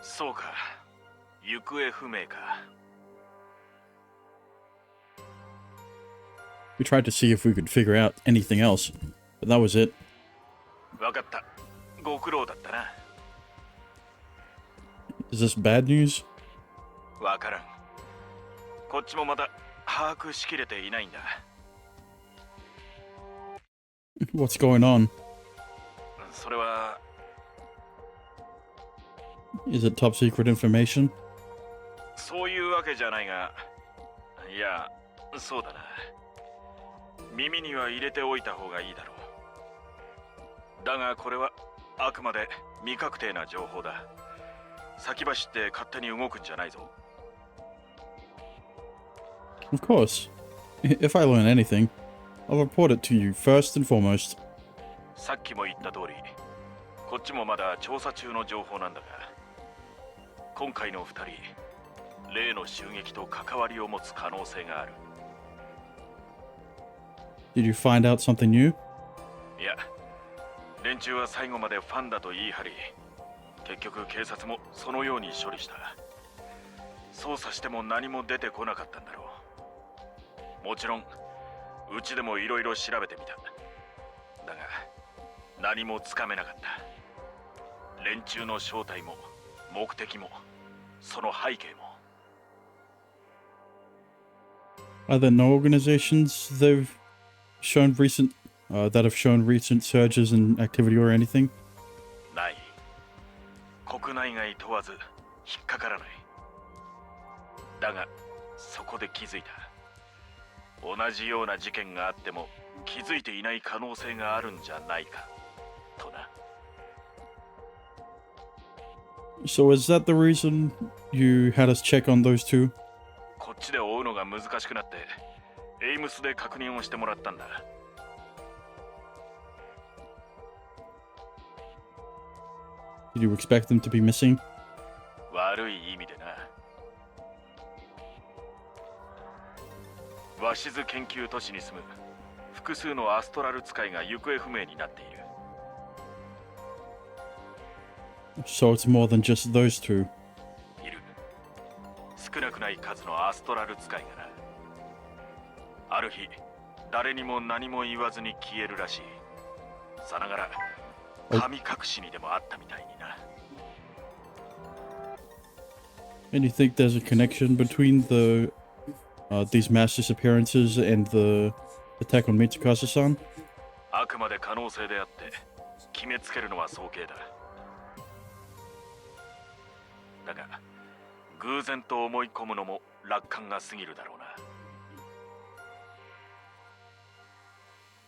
そうか。行方不明か。We tried to see if we could figure out anything else, but that was it. わかった。ご苦労だったな。Is this bad news? わからん。こっちもまだ把握しきれていないんだ。What's going on? それは。Is it top secret information? そういうわけじゃないが、いや、そうだな。耳には入れておいた方がいいだろう。だがこれはあくまで未確定な情報だ。先走って勝手に動くんじゃないぞ。Of course. If I learn anything, I'll report it to you first and foremost. さっきも言った通り、こっちもまだ調査中の情報なんだが、今回の2人、例の襲撃と関わりを持つ可能性がある。Did you find out something new? いや、連中は最後までファンだと言い張り、結局警察もそのように処理した。捜査しても何も出てこなかったんだろう。もちろん、うちでもいろいろ調べてみた。だが、何もつかめなかった。連中の正体も、目的も、その背景も。Are there no organizations that have shown recent surges in activity or anything? ない。国内外問わず引っかからない。だがそこで気づいた。同じような事件があっても気づいていない可能性があるんじゃないかとな。So is that the reason you had us check on those two? こっちで追うのが難しくなってエイムスで確認をしてもらったんだ。Did you expect them to be missing? 悪い意味でな。鷲津研究都市に住む複数のアストラル使いが行方不明になっている。So it's more than just those two. いる。少なくない数のアストラル使いがな。ある日、誰にも何も言わずに消えるらしい。さながら神隠しにでもあったみたいにな。And you think there's a connection between these mass disappearances and the attack on Mitsukasa-san? あくまで可能性であって決めつけるのは早計だ。だが偶然と思い込むのも楽観が過ぎるだろうな。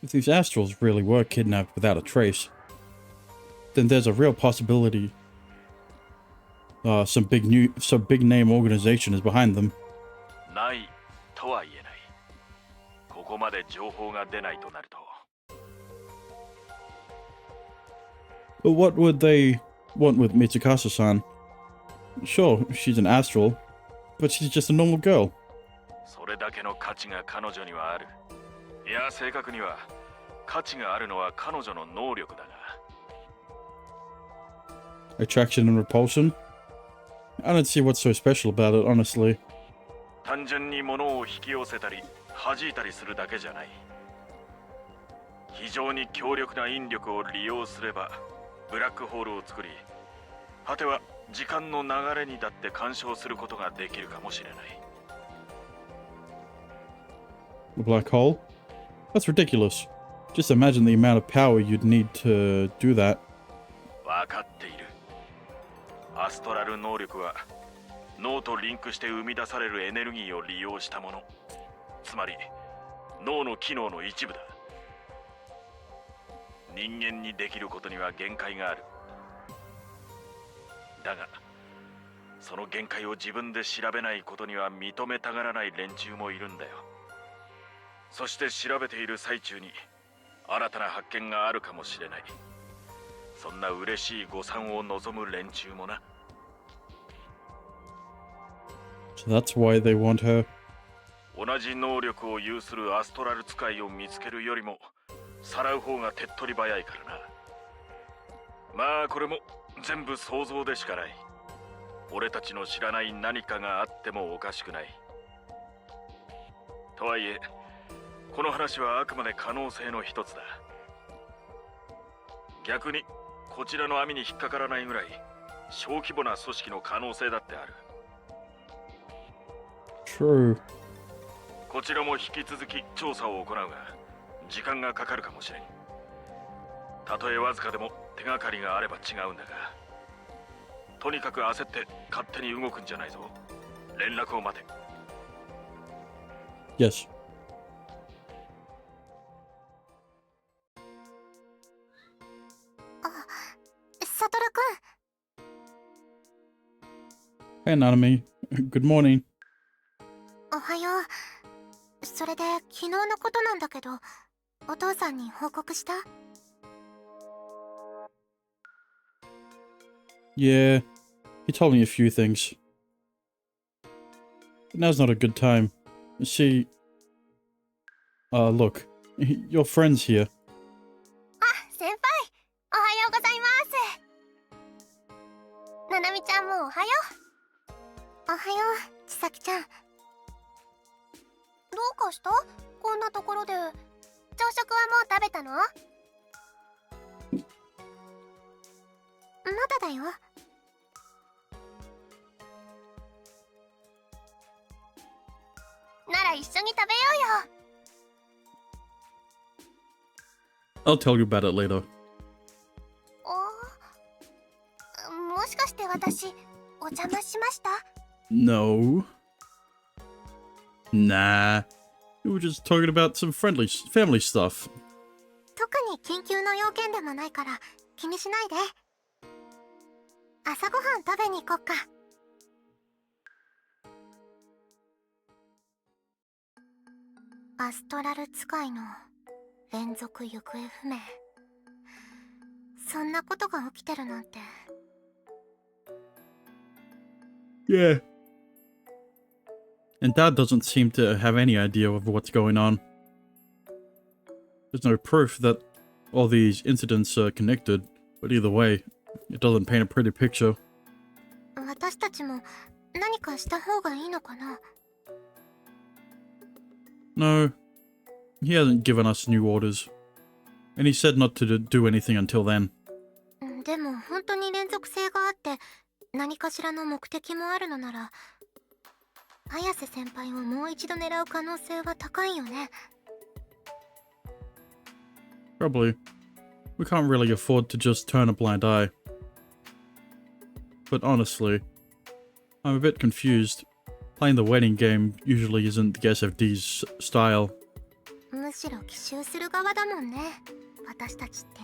If these astrals really were kidnapped without a trace, then there's a real possibility some big name organization is behind them. ないとは言えない。ここまで情報が出ないとなると。But what would they want with Mitsukasa-san? Sure, she's an astral, but she's just a normal girl. それだけの価値が彼女にはある。いや、正確には価値があるのは彼女の能力だが。Attraction and repulsion? I don't see what's so special about it, honestly. 単純に物を引き寄せたり弾いたりするだけじゃない。非常に強力な引力を利用すればブラックホールを作り、果ては時間の流れにだって干渉することができるかもしれない。A black hole? That's ridiculous. Just imagine the amount of power you'd need to do that. わかっている。アストラル能力は脳とリンクして生み出されるエネルギーを利用したもの。つまり脳の機能の一部だ。人間にできることには限界がある。だがその限界を自分で調べないことには認めたがらない連中もいるんだよ。そして調べている最中に新たな発見があるかもしれない。そんな嬉しい誤算を望む連中もな。So that's why they want her. 同じ能力を有するアストラル使いを見つけるよりもさらう方が手っ取り早いからな。まあこれも全部想像でしかない。俺たちの知らない何かがあってもおかしくない。とはいえこの話はあくまで可能性の一つだ。逆にこちらの網に引っかからないぐらい小規模な組織の可能性だってある。 True. こちらも引き続き調査を行うが時間がかかるかもしれん。たとえわずかでも手がかりがあれば違うんだが、とにかく焦って勝手に動くんじゃないぞ。連絡を待て。 Yes. サトルくん、 Hey, Nanami. Good morning. おはよう。それで昨日のことなんだけど、お父さんに報告した？ Yeah, he told me a few things. But now's not a good time. See, look, your friend's here. あ、先輩、おはようございます。ななみちゃんもおはよう。おはよう、ちさきちゃん。どうかした？こんなところで。朝食はもう食べたの？まだだよ。なら一緒に食べようよ。 I'll tell you about it later. もしかして私お邪魔しました？ No. Nah. We were just talking about some family stuff. 特に緊急の要件でもないから気にしないで。朝ごはん食べに行こっか。アストラル使いの連続行方不明。そんなことが起きてるなんて。 Yeah. And Dad doesn't seem to have any idea of what's going on. There's no proof that all these incidents are connected, but either way, it doesn't paint a pretty picture. 私たちも何かした方がいいのかな？ No, he hasn't given us new orders, and he said not to do anything until then. でも本当に連続性があって何かしらの目的もあるのなら、綾瀬先輩をもう一度狙う可能性は高いよね。 Probably. We can't really afford to just turn a blind eye. But honestly, I'm a bit confused. Playing the waiting game usually isn't the SFD's style. むしろ奇襲する側だもんね、私たちって。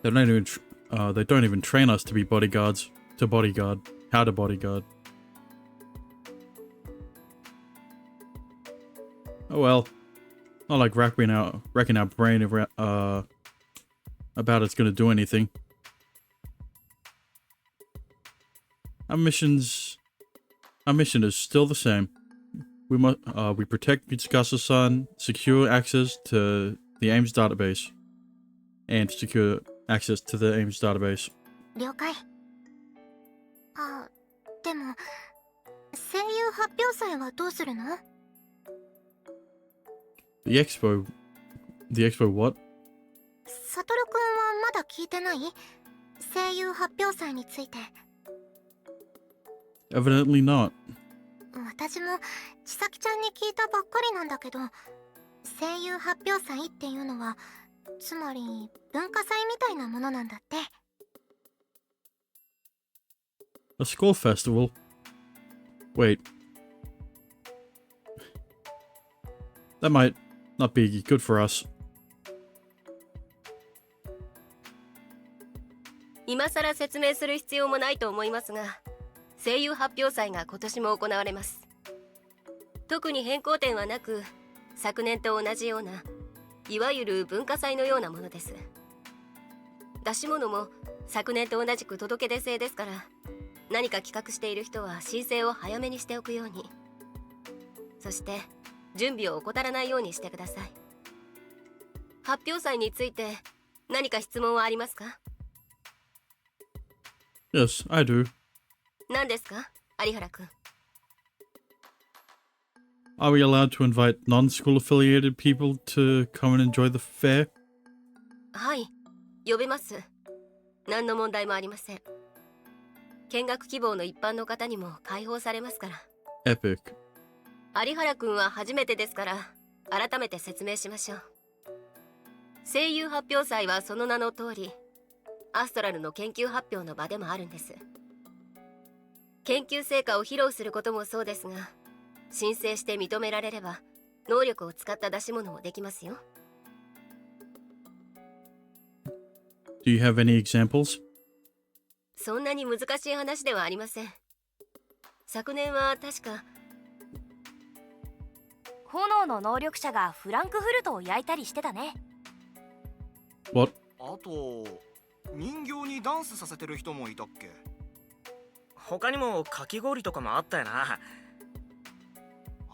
They don't even train us to be bodyguards. To bodyguard. How to bodyguard. Oh well. Not like racking our brain about it's gonna do anything. Our mission is still the same. We protect Mitsukasa-san, secure access to the AIMS database, and secure access to the AIMS database. 了解。あ、でも声優発表祭はどうするの？ The expo what? サトルくんはまだ聞いてない？声優発表祭について。 Evidently not. 私も千咲ちゃんに聞いたばっかりなんだけど、声優発表祭っていうのはつまり文化祭みたいなものなんだって。 A school festival? Wait. That might not be good for us. 今更説明する必要もないと思いますが、声優発表祭が今年も行われます。特に変更点はなく、昨年と同じようないわゆる文化祭のようなものです。出し物も昨年と同じく届け出制ですから、何か企画している人は申請を早めにしておくように。そして準備を怠らないようにしてください。発表祭について何か質問はありますか？ Yes, I do. 何ですか、有原くん。 Are we allowed to invite non-school affiliated people to come and enjoy the fair? はい、呼べます。何の問題もありません。見学希望の一般の方にも開放されますから。 Epic. 有原くんは初めてですから、改めて説明しましょう。声優発表祭はその名の通り、アストラルの研究発表の場でもあるんです。研究成果を披露することもそうですが、申請して認められれば能力を使った出し物もできますよ。 Do you have any examples? そんなに難しい話ではありません。昨年は確か炎の能力者がフランクフルトを焼いたりしてたね。 What? あと人形にダンスさせてる人もいたっけ。他にもかき氷とかもあったよな。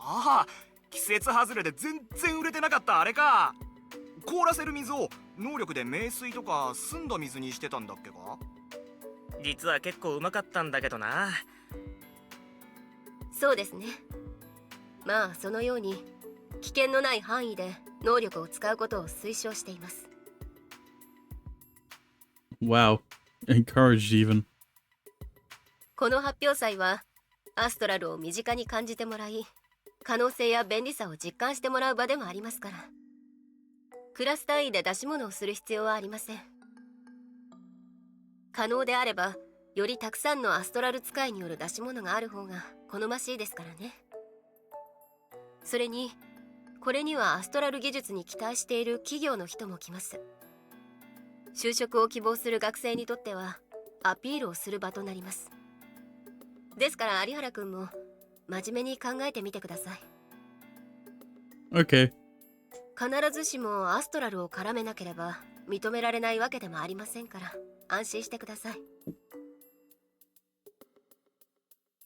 ああ、季節外れで全然売れてなかったあれか。凍らせる水を能力で名水とか澄んだ水にしてたんだっけか。実は結構うまかったんだけどな。そうですね。まあそのように危険のない範囲で能力を使うことを推奨しています。 Wow. Encouraged even. この発表祭はアストラルを身近に感じてもらい、可能性や便利さを実感してもらう場でもありますから、クラス単位で出し物をする必要はありません。可能であればよりたくさんのアストラル使いによる出し物がある方が好ましいですからね。それにこれにはアストラル技術に期待している企業の人も来ます。就職を希望する学生にとってはアピールをする場となります。ですから有原くんも真面目に考えてみてください。 Okay. 必ずしもアストラルを絡めなければ認められないわけでもありませんから、安心してください。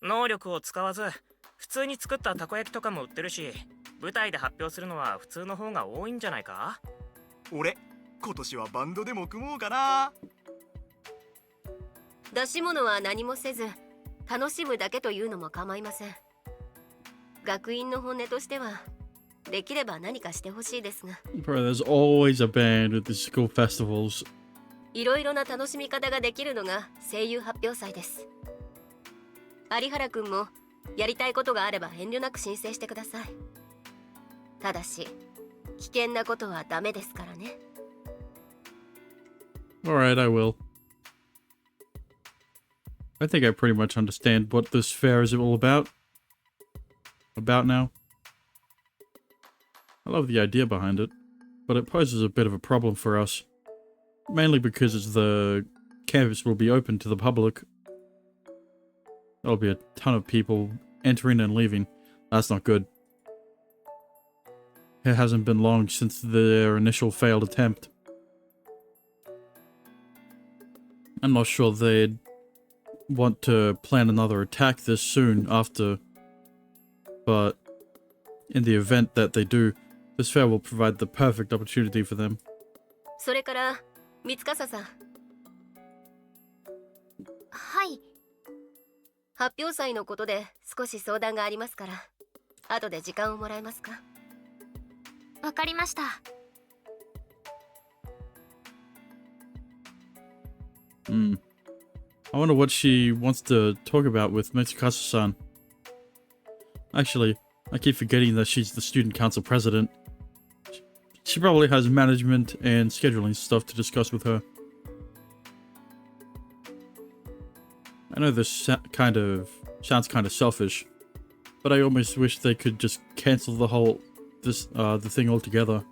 能力を使わず普通に作ったたこ焼きとかも売ってるし、舞台で発表するのは普通の方が多いんじゃないか。俺今年はバンドでも組もうかな。出し物は何もせず楽しむだけというのも構いません。学院の本音としてはできれば何かしてほしいですが、 Bro, there's always a band at the school festivals. いろいろな楽しみ方ができるのが声優発表祭です。有原くんもやりたいことがあれば遠慮なく申請してください。ただし危険なことはダメですからね。 Alright, I will. I think I pretty much understand what this fair is all about. About now. I love the idea behind it, but it poses a bit of a problem for us. Mainly because the campus will be open to the public. There'll be a ton of people entering and leaving. That's not good. It hasn't been long since their initial failed attempt. I'm not sure they'd want to plan another attack this soon after, but in the event that they do, this fair will provide the perfect opportunity for them. それから三笠さん、はい。発表祭のことで少し相談がありますから、後で時間をもらえますか。わかりました。I wonder what she wants to talk about with Mitsukasa-san. Actually, I keep forgetting that she's the student council president. She probably has management and scheduling stuff to discuss with her. I know this sounds kind of selfish, but I almost wish they could just cancel the thing altogether.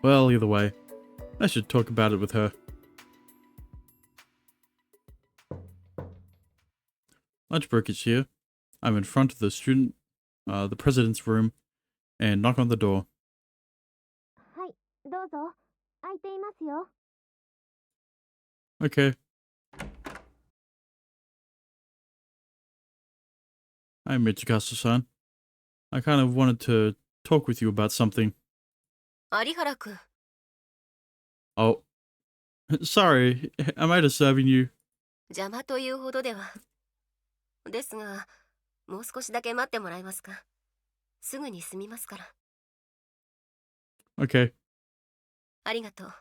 Well, either way, I should talk about it with her. Lunch break is here. I'm in front of the president's room, and knock on the door. はい、どうぞ。空いていますよ。 Okay. Hi, Mitsukasa-san. I kind of wanted to talk with you about something. 有原くん、 Oh. Sorry, am I disturbing you? 邪魔というほどでは。ですが、もう少しだけ待ってもらえますか。すぐに済みますから。Okay. ありがとう。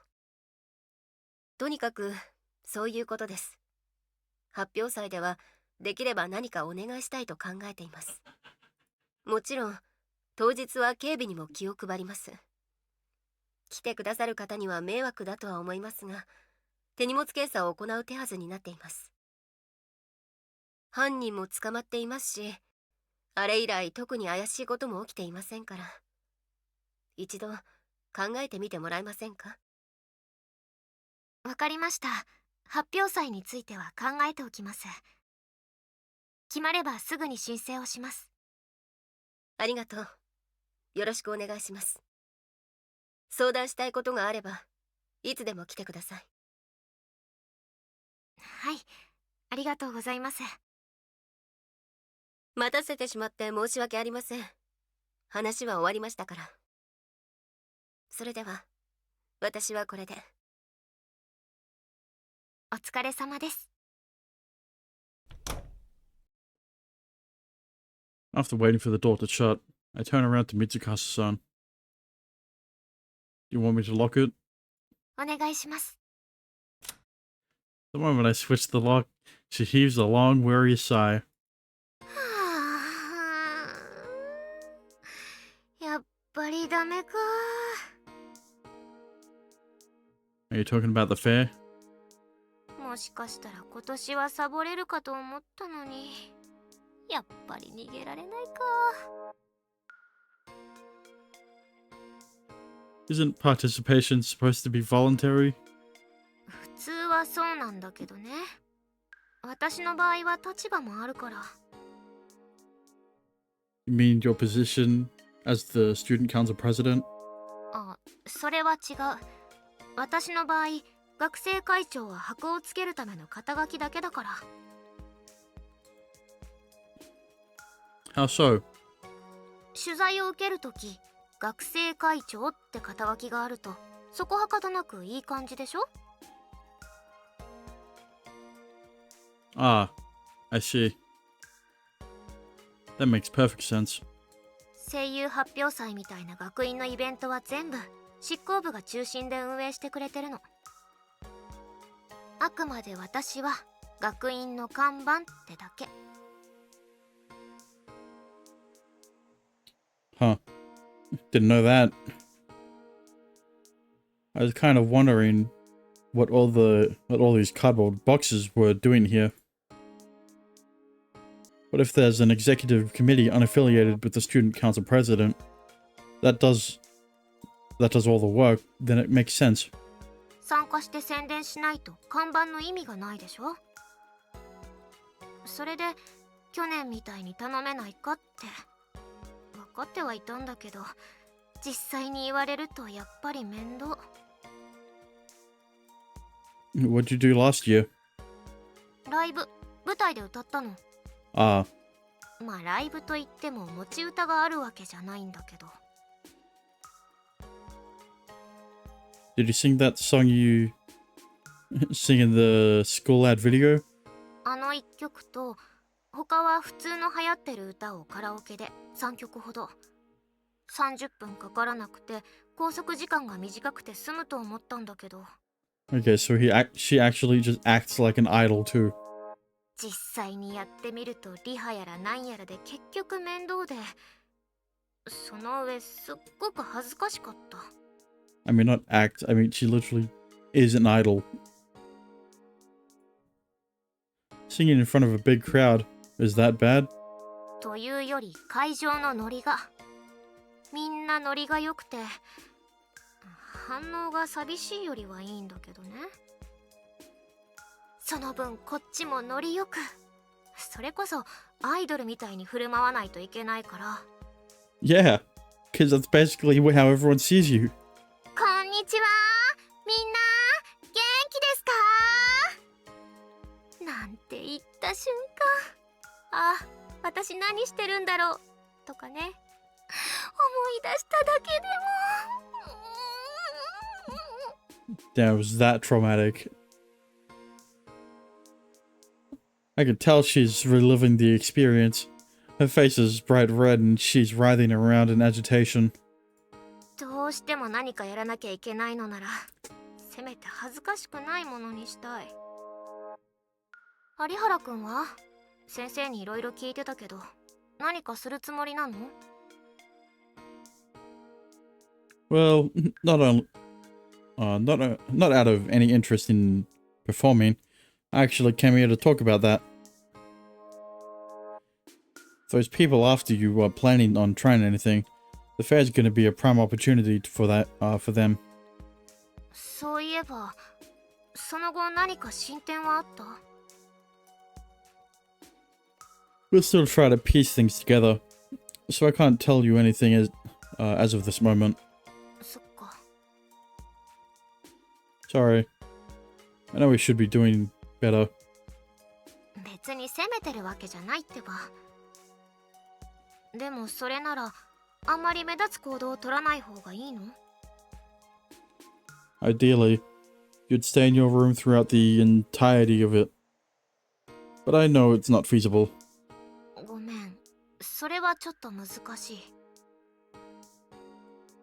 とにかく、そういうことです。発表祭では、できれば何かお願いしたいと考えています。もちろん、当日は警備にも気を配ります。来てくださる方には迷惑だとは思いますが、手荷物検査を行う手はずになっています。犯人も捕まっていますし、あれ以来特に怪しいことも起きていませんから、一度考えてみてもらえませんか。わかりました。発表祭については考えておきます。決まればすぐに申請をします。ありがとう。よろしくお願いします。相談したいことがあれば、いつでも来てください。はい、ありがとうございます。待たせてしまって申し訳ありません。話は終わりましたから。それでは、私はこれで。お疲れ様です。After waiting for the door to shut, I turn around to Mitsukasa-san. Do you want me to lock it? お願いします。 The moment I switch the lock, she heaves a long, weary sigh. やっぱりダメか。 Are you talking about the fair? もしかしたら今年はサボれるかと思ったのに、やっぱり逃げられないか。 Isn't participation supposed to be voluntary? 普通はそうなんだけどね。私の場合は立場もあるから。 You mean your position as the student council president? あ、それは違う。私の場合、学生会長は箔をつけるための肩書きだけだから。 How so? 取材を受けるとき、学生会長って肩書きがあると、そこはかとなくいい感じでしょ。 Ah, I see. That makes perfect sense. 声優発表祭みたいな学院のイベントは全部執行部が中心で運営してくれてるの。あくまで私は学院の看板ってだけ。 Huh. Didn't know that. I was kind of wondering what all these cardboard boxes were doing here. What if there's an executive committee unaffiliated with the student council president that does all the work? Then it makes sense. 参加して宣伝しないと看板の意味がないでしょ。それで去年みたいに頼めないかって分かってはいたんだけど、実際に言われるとやっぱり面倒。 What'd you do last year? ライブ、舞台で歌ったの。 Ah, まあライブといっても持ち歌があるわけじゃないんだけど。 did you sing that song you sing in the school ad video? あの1曲と他は普通の流行ってる歌をカラオケで3曲ほど。30分かからなくて拘束時間が短くて済むと思ったんだけど、 Okay, so she actually just acts like an idol too. 実際にやってみるとリハやらなんやらで結局面倒で、その上すっごく恥ずかしかった。 I mean, not act. I mean, she literally is an idol. Singing in front of a big crowd, is that bad? というより会場のノリが、みんなノリが良くて、反応が寂しいよりはいいんだけどね。その分こっちもノリよく、それこそアイドルみたいに振る舞わないといけないから。 Yeah, because that's basically how everyone sees you. こんにちは、みんな元気ですかなんて言った瞬間、あ、私何してるんだろうとかね、思い出しただけでも。Damn, it was that traumatic. I could tell she's reliving the experience. Her face is bright red and she's writhing around in agitation. どうしても何かやらなきゃいけないのなら、せめて恥ずかしくないものにしたい。有原くんは先生にいろいろ聞いてたけど、何かするつもりなの？ Well, not out of any interest in performing. I actually came here to talk about that. Those people after you are planning on trying anything. The fair's going to be a prime opportunity for that, for them. そういえば、その後何か進展はあった？ We'll still try to piece things together, so I can't tell you anything as of this moment. そっか。 Sorry. I know we should be doing better. 別に責めてるわけじゃないってば。でもそれなら、あんまり目立つ行動を取らない方がいいの？ Ideally, you'd stay in your room throughout the entirety of it. But I know it's not feasible. ごめん、それはちょっと難しい。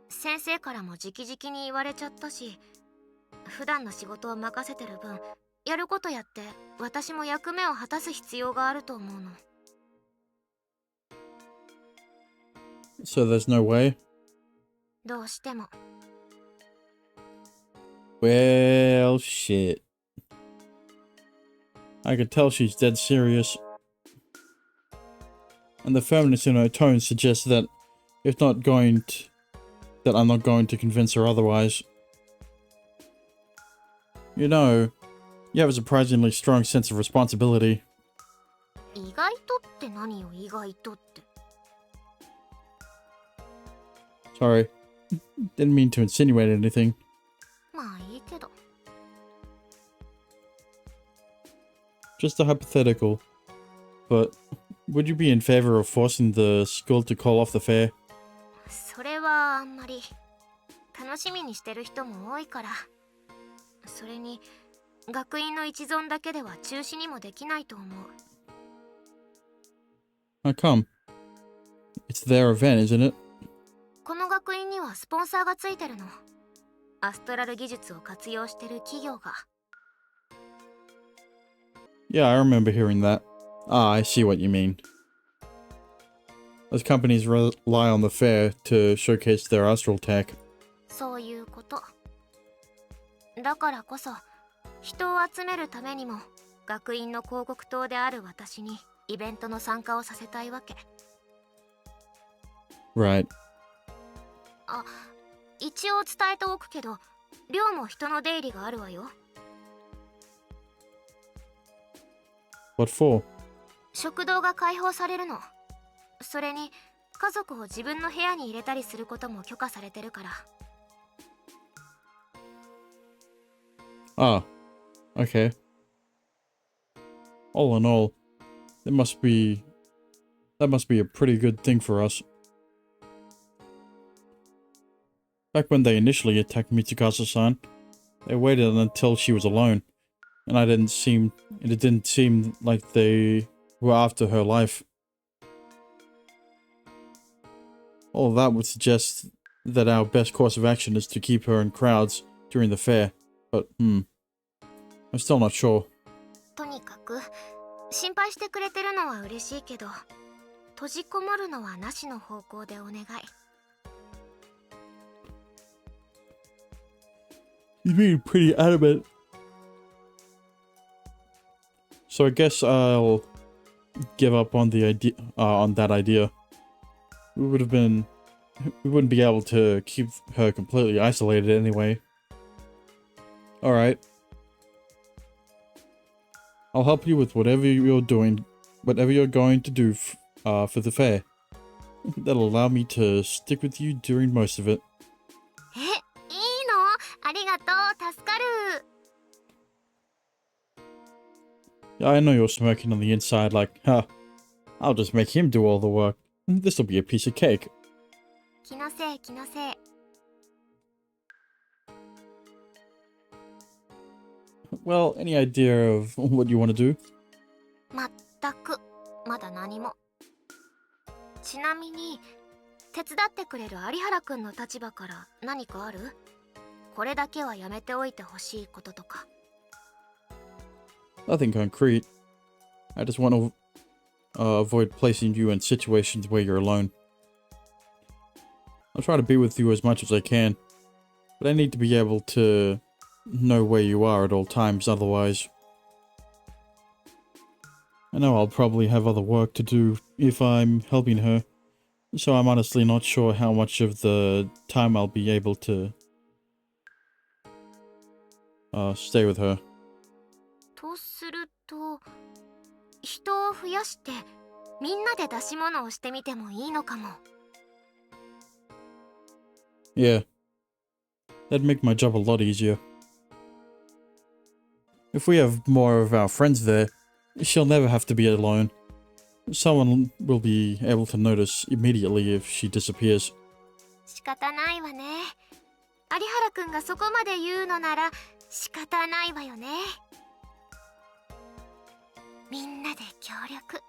先生からも直々に言われちゃったし、普段の仕事を任せてる分、やることやって私も役目を果たす必要があると思うの。 So there's no way? どうしても。 Well, shit. I could tell she's dead serious. And the firmness in her tone suggests that I'm not going to convince her otherwise. You know, you have a surprisingly strong sense of responsibility. 意外とって何よ、意外とって。 Sorry. Didn't mean to insinuate anything. まあいいけど。 Just a hypothetical. But would you be in favor of forcing the school to call off the fair? それはあんまり。楽しみにしてる人も多いから。それに、学院の一存だけでは中止にもできないと思う。 How come? It's their event, isn't it? この学院にはスポンサーがついてるの。アストラル技術を活用してる企業が。 Yeah, I remember hearing that. Ah, I see what you mean. Those companies rely on the fair to showcase their astral tech. そういうこと。だからこそ、人を集めるためにも、学院の広告塔である私にイベントの参加をさせたいわけ。 Right. あ、一応伝えておくけど、寮も人の出入りがあるわよ。 What for? 食堂が開放されるの。それに、家族を自分の部屋に入れたりすることも許可されてるから。 Ah. Okay. All in all, that must be a pretty good thing for us. Back when they initially attacked Mitsukasa-san, they waited until she was alone, and it didn't seem like they were after her life. All of that would suggest that our best course of action is to keep her in crowds during the fair, but I'm still not sure. とにかく、心配してくれてるのは嬉しいけど、閉じこもるのはなしの方向でお願い。 He's being pretty adamant. So I guess I'll give up on the idea, on that idea. We wouldn't be able to keep her completely isolated anyway. Alright. I'll help you with whatever you're going to do for the fair. That'll allow me to stick with you during most of it. え、いいの？ありがとう、助かる。 Yeah, I know you're smirking on the inside like, huh, I'll just make him do all the work. This'll be a piece of cake. 気のせい、気のせい。Well, any idea of what you want to do? 全くまだ何も。ちなみに手伝ってくれる有原くんの立場から何かある？これだけはやめておいてほしいこととか。Nothing concrete. I just want to avoid placing you in situations where you're alone. I'll try to be with you as much as I can, but I need to be able to know where you are at all times otherwise. I know I'll probably have other work to do if I'm helping her, so I'm honestly not sure how much of the time I'll be able to stay with her. とすると、人を増やしてみんなで出し物をしてみてもいいのかも。Yeah, that'd make my job a lot easier. If we have more of our friends there, she'll never have to be alone. Someone will be able to notice immediately if she disappears. 仕方ないわね。有原くんがそこまで言うのなら仕方ないわよね。みんなで協力。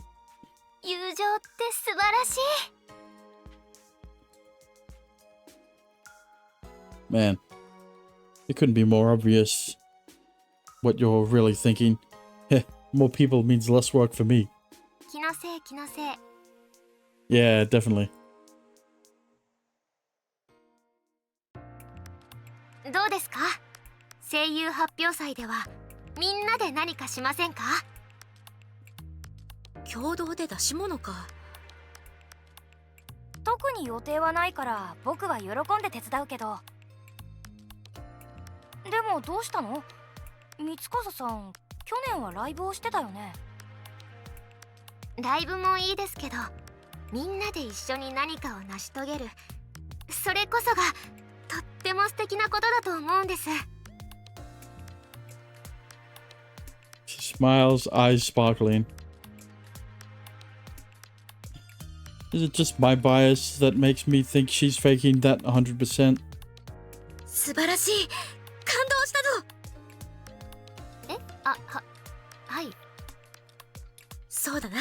友情って素晴らしい。Man, it couldn't be more obvious what you're really thinking. Heh, more people means less work for me. 気のせい気のせい。Yeah, definitely. どうですか？声優発表祭ではみんなで何かしませんか？共同で出し物か。特に予定はないから僕は喜んで手伝うけど。でもどうしたの？三笠さん、去年はライブをしてたよね。ライブもいいですけど、みんなで一緒に何かを成し遂げる、それこそがとっても素敵なことだと思うんです。 She smiles, eyes sparkling. Is it just my bias that makes me think she's faking that 100%? 素晴らしい。感動したぞ。はい。そうだな。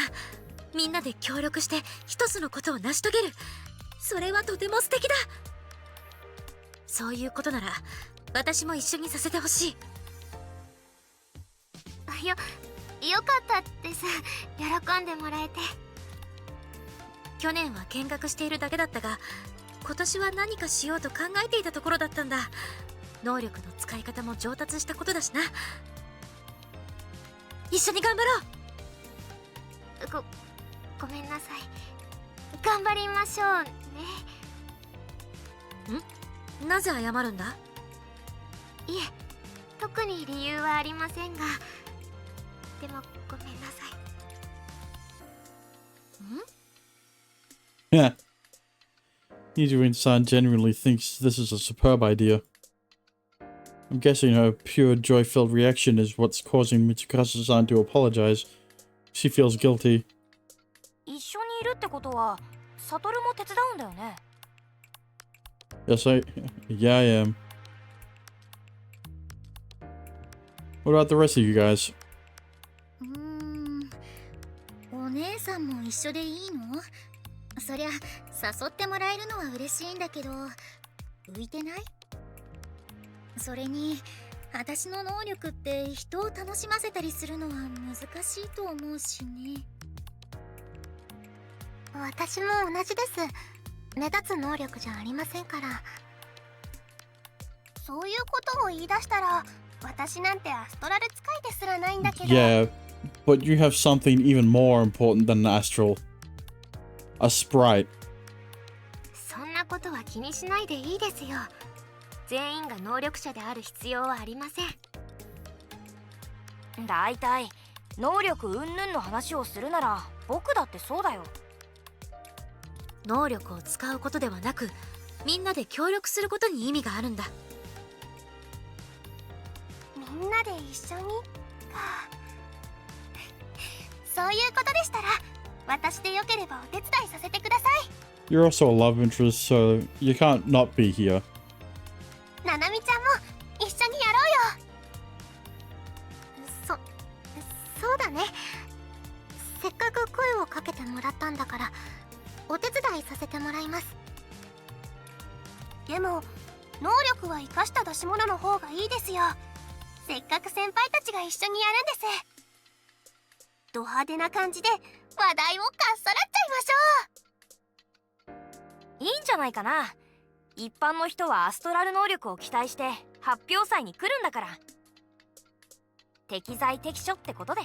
みんなで協力して一つのことを成し遂げる。それはとても素敵だ。そういうことなら私も一緒にさせてほしい。よかったです。喜んでもらえて。去年は見学しているだけだったが、今年は何かしようと考えていたところだったんだ。能力の使い方も上達したことだしな。一緒に頑張ろう。ごめんなさい。頑張りましょうね。なぜ謝るんだ？いえ、特に理由はありませんが、でもごめんなさい。Yeah. Nijirin-san genuinely thinks this is a superb idea. I'm guessing her pure joy-filled reaction is what's causing Mitsukasa-san to apologize. She feels guilty. 一緒にいるってことは、サトルも手伝うんだよね。Yes, yeah, I am. What about the rest of you guys? お姉さんも一緒でいいの？そりゃ誘ってもらえるのは嬉しいんだけど、浮いてない？それに私の能力って人を楽しませたりするのは難しいと思うしね。私も同じです。目立つ能力じゃありませんから。そういうことを言い出したら、私なんてアストラル使いですらないんだけど。Yeah, but you have something even more important than an astral. A sprite. そんなことは気にしないでいいですよ。全員が能力者である必要はありません。だいたい能力云々の話をするなら僕だってそうだよ。能力を使うことではなく、みんなで協力することに意味があるんだ。みんなで一緒にか。そういうことでしたら、私でよければお手伝いさせてください。You're also a love interest, so you can't not be here. ななみちゃんも一緒にやろそうだね。せっかく声をかけてもらったんだからお手伝いさせてもらいます。でも能力は生かした出し物の方がいいですよ。せっかく先輩たちが一緒にやるんです。ド派手な感じで話題をかっさらっちゃいましょう。いいんじゃないかな。一般の人はアストラル能力を期待して発表祭に来るんだから。適材適所ってことで。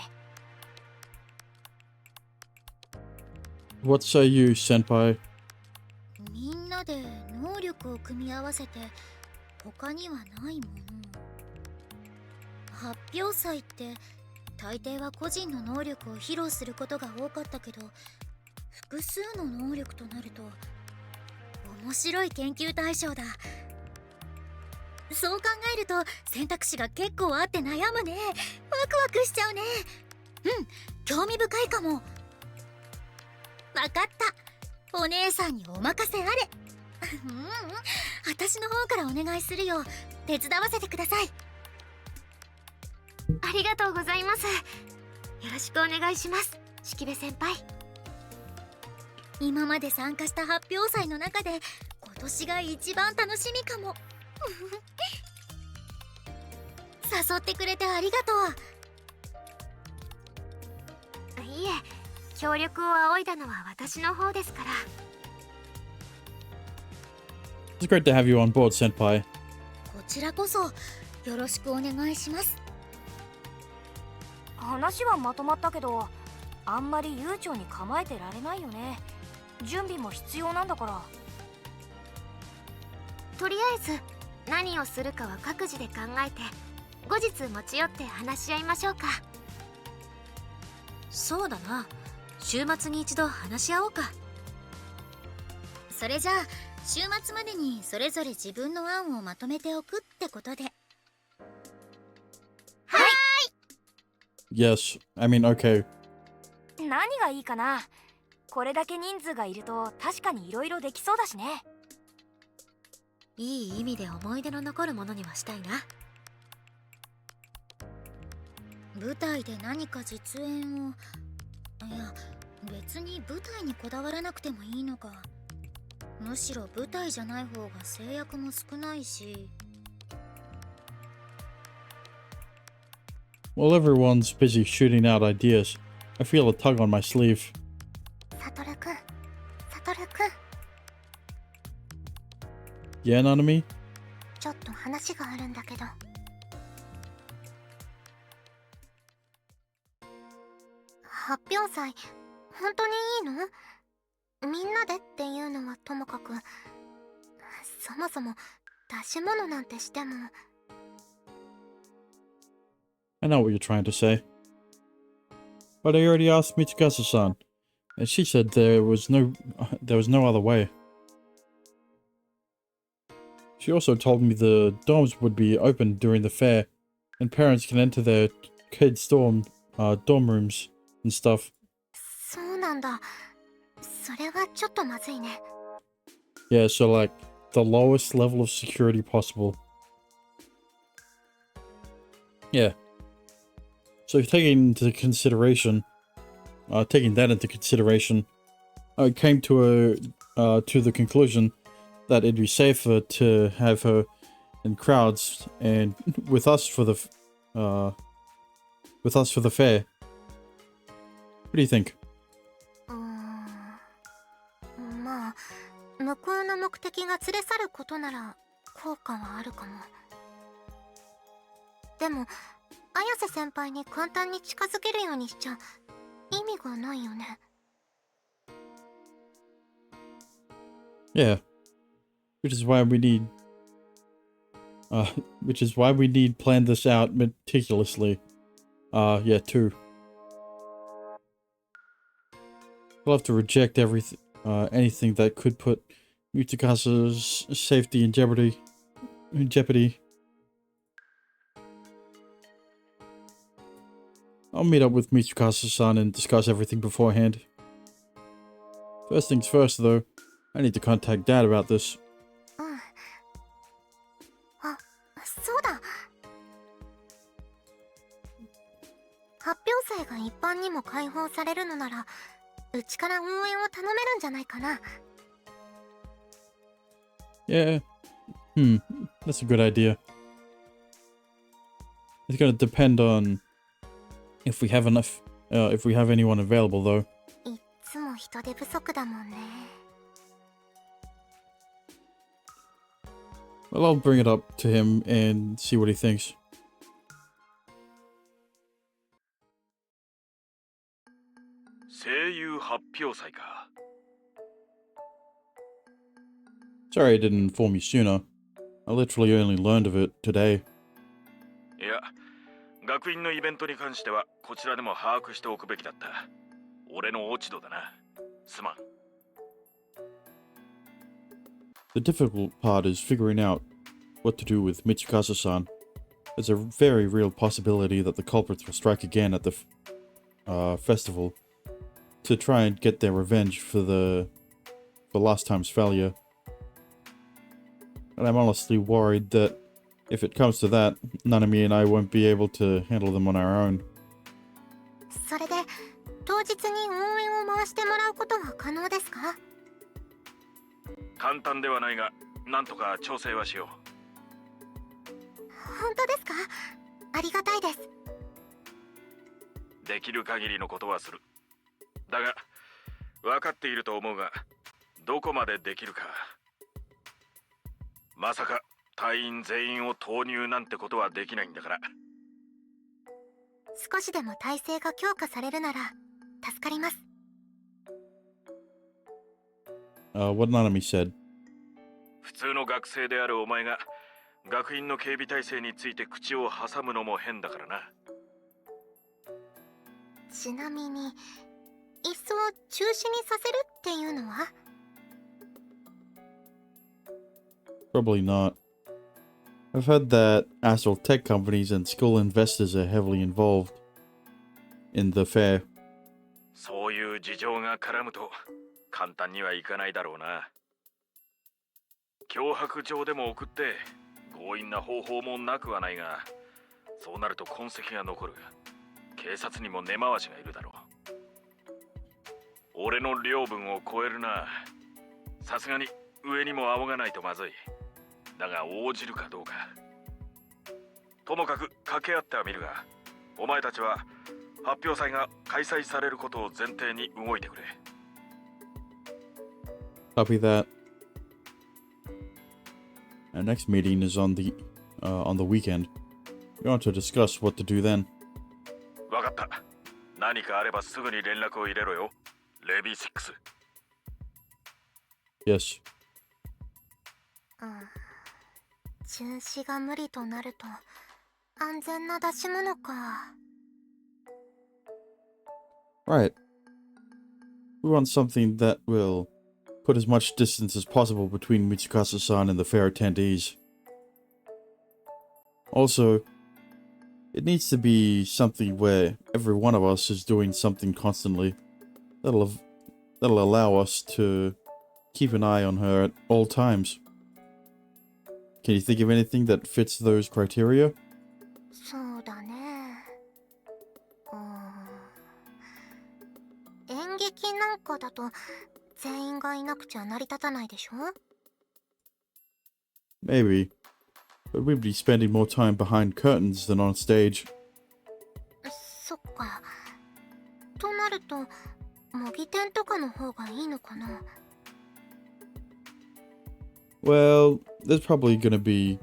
What say you, senpai? みんなで能力を組み合わせて他にはないもの。発表祭って大抵は個人の能力を披露することが多かったけど、複数の能力となると面白い研究対象だ。そう考えると選択肢が結構あって悩むね。ワクワクしちゃうね。興味深いかも。わかった、お姉さんにお任せあれ。私の方からお願いするよ。手伝わせてください。ありがとうございます。よろしくお願いします、式部先輩。今まで参加した発表祭の中で今年が一番楽しみかも。誘ってくれてありがとう。いえ、協力を仰いだのは私の方ですから。 It's great to have you on board, senpai. こちらこそよろしくお願いします。話はまとまったけど、あんまり悠長に構えてられないよね。準備も必要なんだから。とりあえず何をするかは各自で考えて後日持ち寄って話し合いましょうか。そうだな。週末に一度話し合おうか。それじゃあ週末までにそれぞれ自分の案をまとめておくってことで。Yes, I mean, okay. 何がいいかな。これだけ人数がいると確かに色々できそうだしね。いい意味で思い出の残るものにはしたいな。舞台で何か実演を。いや、別に舞台にこだわらなくてもいいのか。むしろ舞台じゃない方が制約も少ないし。While everyone's busy shooting out ideas, I feel a tug on my sleeve. サトルくん、サトルくん、 Yeah, Nanami? ちょっと話があるんだけど。発表祭本当にいいの？みんなでっていうのはともかく、そもそも出し物なんてしても。 I know what you're trying to say. But I already asked Mitsukasa-san, and she said there was no other way. She also told me the dorms would be open during the fair, and parents can enter their kids' dorm rooms and stuff. そうなんだ。それはちょっとまずいね。 Yeah, so like the lowest level of security possible. Yeah. So taking that into consideration, I came to the conclusion that it'd be safer to have her in crowds and with us for the fair. What do you think? まあ向こうの目的が連れ去ることなら効果はあるかも。でも綾瀬先輩に簡単に近づけるようにしちゃ意味がないよね。 Yeah. Which is why we need plan this out meticulously. Yeah, too. We'll have to reject anything that could put Mitsukasu's safety in jeopardy. I'll meet up with Mitsukasa-san and discuss everything beforehand. First things first, though, I need to contact Dad about this. うん。あ、そうだ。発表祭が一般にも開放されるのなら、うちから応援を頼めるんじゃないかな。Yeah. That's a good idea. It's gonna depend on if we have if we have anyone available, though. いっつも人手不足だもんね。Well, I'll bring it up to him and see what he thinks. 声優発表祭か。 Sorry I didn't inform you sooner. I literally only learned of it today. いや、学院のイベントに関してはこちらでも把握しておくべきだった。俺の落ち度だな。すまん。The difficult part is figuring out what to do with Mitsukasa-san. There's a very real possibility that the culprits will strike again at the festival to try and get their revenge for last time's failure. And I'm honestly worried that if it comes to that, Nanami and I won't be able to handle them on our own. それで当日に応援を回してもらうことは可能ですか？簡単ではないが、なんとか調整はしよ本当ですか？ありがたいです。う。できる限りのことはする。だが、分かっていると思うが、どこまでできるか。まさか隊員全員を投入なんてことはできないんだから。少しでも体制が強化されるなら助かります。What Nanami said. 普通の学生であるお前が学院の警備体制について口を挟むのも変だからな。ちなみに、いっそ中止にさせるっていうのは？ Probably not. I've heard that astral tech companies and school investors are heavily involved in the fair. そういう事情が絡むと簡単にはいかないだろうな。脅迫状でも送って強引な方法もなくはないが、そうなると痕跡が残る。警察にも根回しがいるだろう。俺の領分を超えるな。さすがに上にも仰がないとまずい。だが応じるかどうか。ともかく掛け合ってはみるが、お前たちは発表祭が開催されることを前提に動いてくれ。Copy that. Our next meeting is on the weekend. We want to discuss what to do then. わかった。何かあればすぐに連絡を入れろよ。レビー6。Yes. 中止が無理となると安全な出し物か。Right. We want something that will put as much distance as possible between Mitsukasa-san and the fair attendees. Also, it needs to be something where every one of us is doing something constantly. That'll allow us to keep an eye on her at all times. Can you think of anything that fits those criteria? そうだね。演劇なんかだと全員がいなくちゃ成り立たないでしょ？ Maybe. But we'd be spending more time behind curtains than on stage. そっか。となると模擬店とかの方がいいのかな？ Well, there's probably gonna be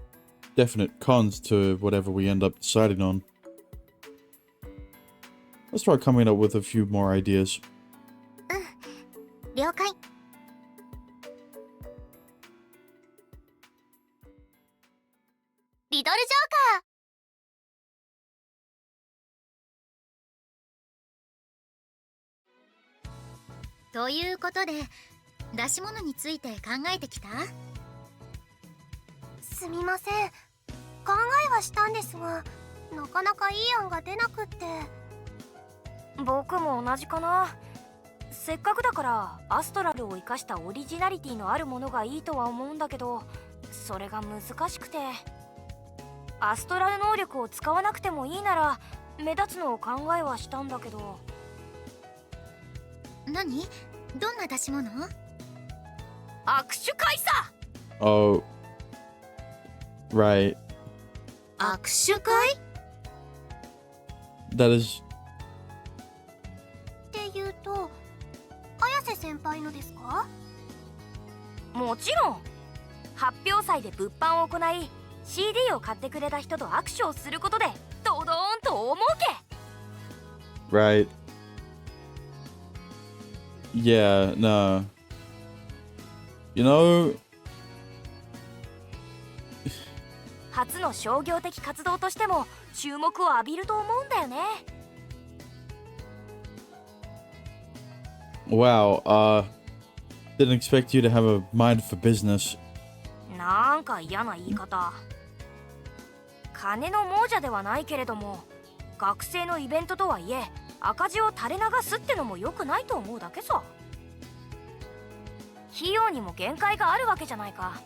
definite cons to whatever we end up deciding on. Let's try coming up with a few more ideas. 了解。リドルジョーカーということで出し物について考えてきた？すみません。考えはしたんですが、なかなかいい案が出なくって。僕も同じかな。せっかくだからアストラルを生かしたオリジナリティのあるものがいいとは思うんだけど、それが難しくて。アストラル能力を使わなくてもいいなら目立つのを考えはしたんだけど。何？どんな出し物？握手会さ。 Oh. Right. 握手会？ That is. っていうと綾瀬先輩のですか？もちろん。発表祭で物販を行い CD を買ってくれた人と握手をすることでドドーンと大儲け。 Right. Yeah, no. You know. 初の商業的活動としても注目を浴びると思うんだよね。 Wow, didn't expect you to have a mind for business. なんか嫌な言い方。金の亡者ではないけれども、学生のイベントとはいえ赤字を垂れ流すってのも良くないと思うだけさ。費用にも限界があるわけじゃないか。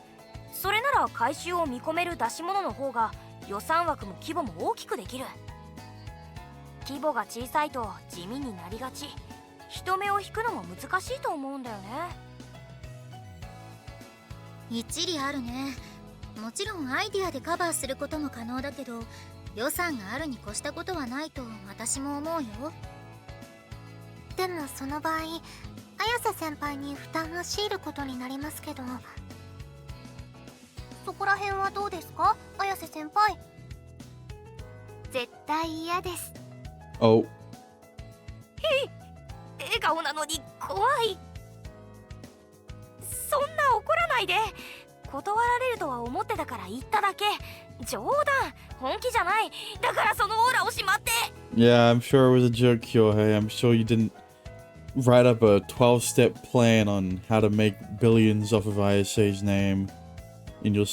それなら回収を見込める出し物の方が予算枠も規模も大きくできる。規模が小さいと地味になりがち。人目を引くのも難しいと思うんだよね。一理あるね。もちろんアイディアでカバーすることも可能だけど、予算があるに越したことはないと私も思うよ。でもその場合、綾瀬先輩に負担を強いることになりますけど。そこら辺はどうですか、綾瀬先輩？絶対嫌です。 Oh. 笑顔なのに怖い。そんな怒らないで。断られるとは思ってたから言っただけ。冗談、本気じゃない。だからそのオーラをしまって。 Yeah, I'm sure it was a joke, Kyohei. I'm sure you didn't write up a 12-step plan on how to make billions off of ISA's name in your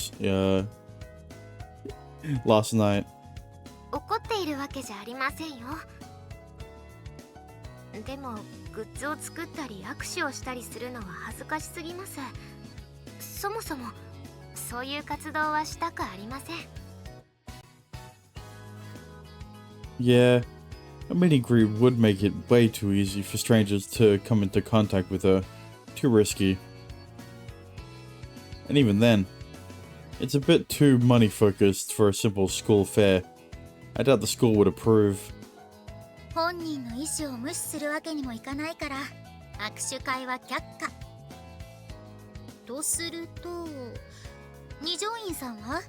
last night. 怒っているわけじゃありませんよ。でもグッズを作ったり握手をしたりするのは恥ずかしすぎます。そもそもそういう活動はしたくありません。 Yeah, a meet and greet would make it way too easy for strangers to come into contact with her. Too risky. And even then, it's a bit too money-focused for a simple school fair. I doubt the school would approve. 本人の意思を無視するわけにもいかないから握手会は却下。とすると二条院さんは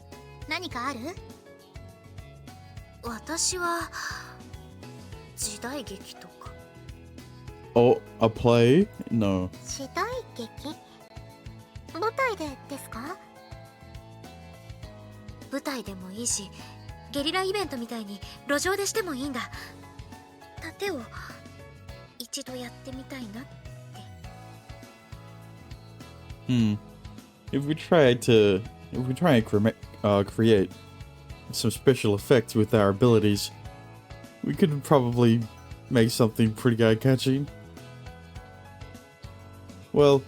何かある？私は時代劇とか。 Oh, a play? No. 時代劇？舞台でですか？舞台でもいいし、ゲリライベントみたいに路上でしてもいいんだ。盾を一度やってみたいなって。If we try and create some special effects with our abilities, we could probably make something pretty eye-catching. Well,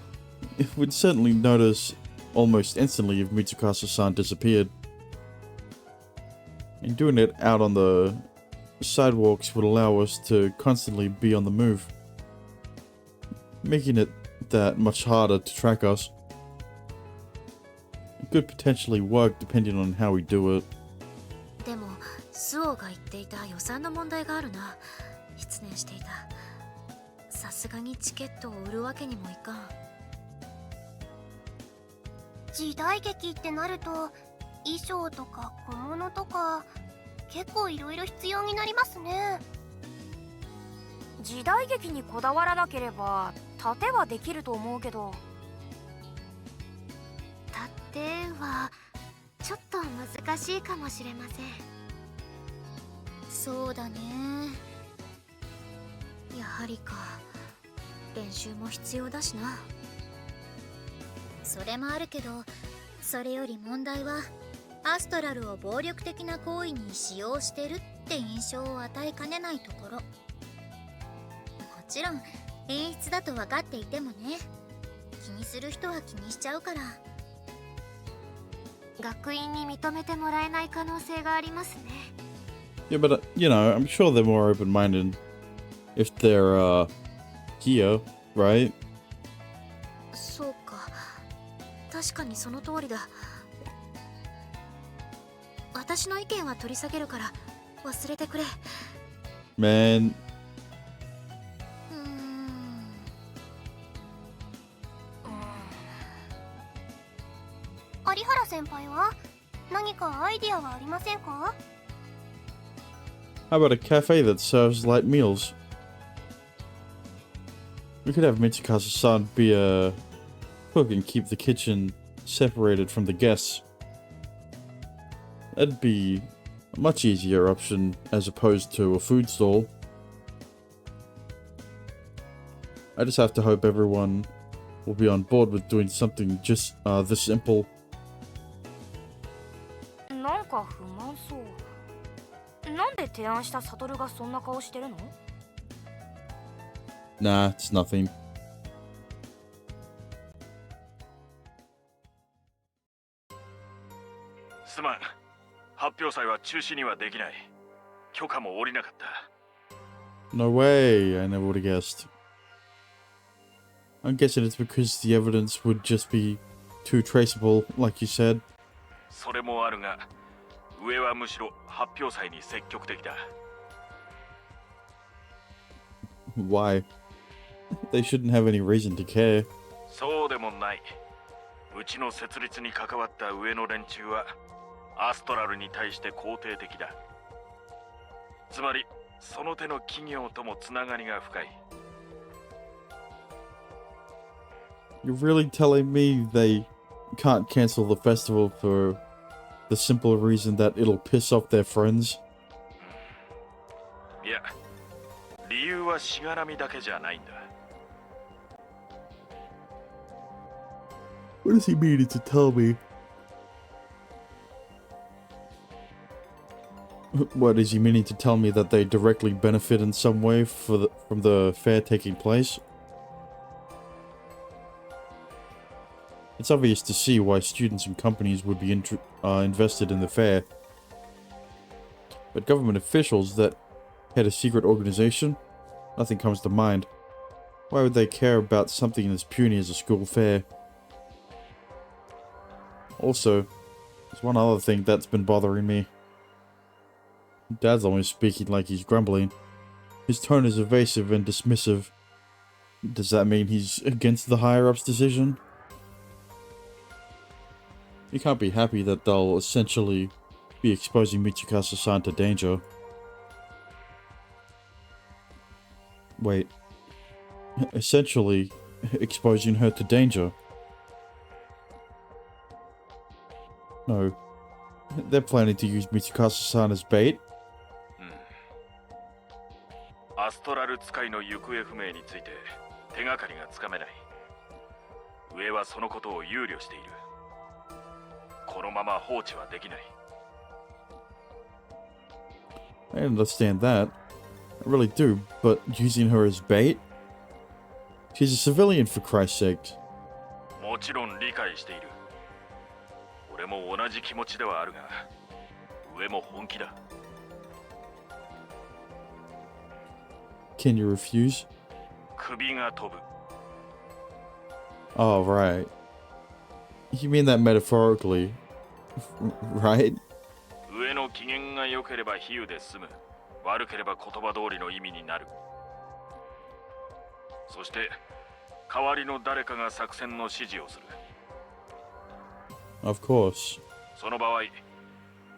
we'd certainly notice almost instantly if Mitsukasa-san disappeared. And doing it out on the sidewalks would allow us to constantly be on the move, making it that much harder to track us. It could potentially work depending on how we do it. でもスオが言っていた予算の問題があるな。失念していた。さすがにチケットを売るわけにもいかん。時代劇ってなると衣装とか小物とか結構いろいろ必要になりますね。時代劇にこだわらなければ盾はできると思うけど。盾はちょっと難しいかもしれません。そうだね。やはりか。練習も必要だしな。それもあるけど、それより問題はアストラルを暴力的な行為に使用してるって印象を与えかねないところ。もちろん演出だと分かっていてもね、気にする人は気にしちゃうから。学院に認めてもらえない可能性がありますね。Yeah, but, you know, I'm sure they're more open-minded if they're, here, right? そうか、確かにその通りだ。私の意見は取り下げるから忘れてくれ。Man, 有原先輩は何かアイディアはありませんか？ how about a cafe that serves light meals? We could have Mitsukasa-san be a cook and keep the kitchen separated from the guests. That'd be a much easier option as opposed to a food stall. I just have to hope everyone will be on board with doing something just this simple. なんか不満そう。なんで提案したサトルがそんな顔してるの？ Nah, it's nothing. すまん。発表祭は中止にはできない。許可も下りなかった。No way, I never would have guessed. I'm guessing it's because the evidence would just be too traceable, like you said. それもあるが、上はむしろ発表祭に積極的だ。Why? They shouldn't have any reason to care. そうでもない。うちの設立に関わった上の連中はアストラルに対して肯定的だ。つまりその手の企業ともつながりが深い。You're really telling me they can't cancel the festival for the simple reason that it'll piss off their friends? いや、理由はしがらみだけじゃないんだ。What does he mean to tell me? What is he meaning to tell me that they directly benefit in some way from the fair taking place? It's obvious to see why students and companies would be invested in the fair. But government officials that head a secret organization? Nothing comes to mind. Why would they care about something as puny as a school fair? Also, there's one other thing that's been bothering me. Dad's always speaking like he's grumbling. His tone is evasive and dismissive. Does that mean he's against the higher-ups' decision? He can't be happy that they'll essentially be exposing Mitsukasa-san to danger. Wait. Essentially exposing her to danger. No. They're planning to use Mitsukasa-san as bait? アストラル使いの行方不明について手がかりがつかめない。上はそのことを憂慮している。このまま放置はできない。I understand that. I really do, but using her as bait? She's a civilian, for Christ's sake. もちろん理解している。俺も同じ気持ちではあるが、上も本気だ。Can you refuse? 首が飛ぶ。Oh, right. You mean that metaphorically, right? 上の機嫌が良ければ比喩で済む。悪ければ言葉通りの意味になる。そして代わりの誰かが作戦の指示をする。Of course. その場合、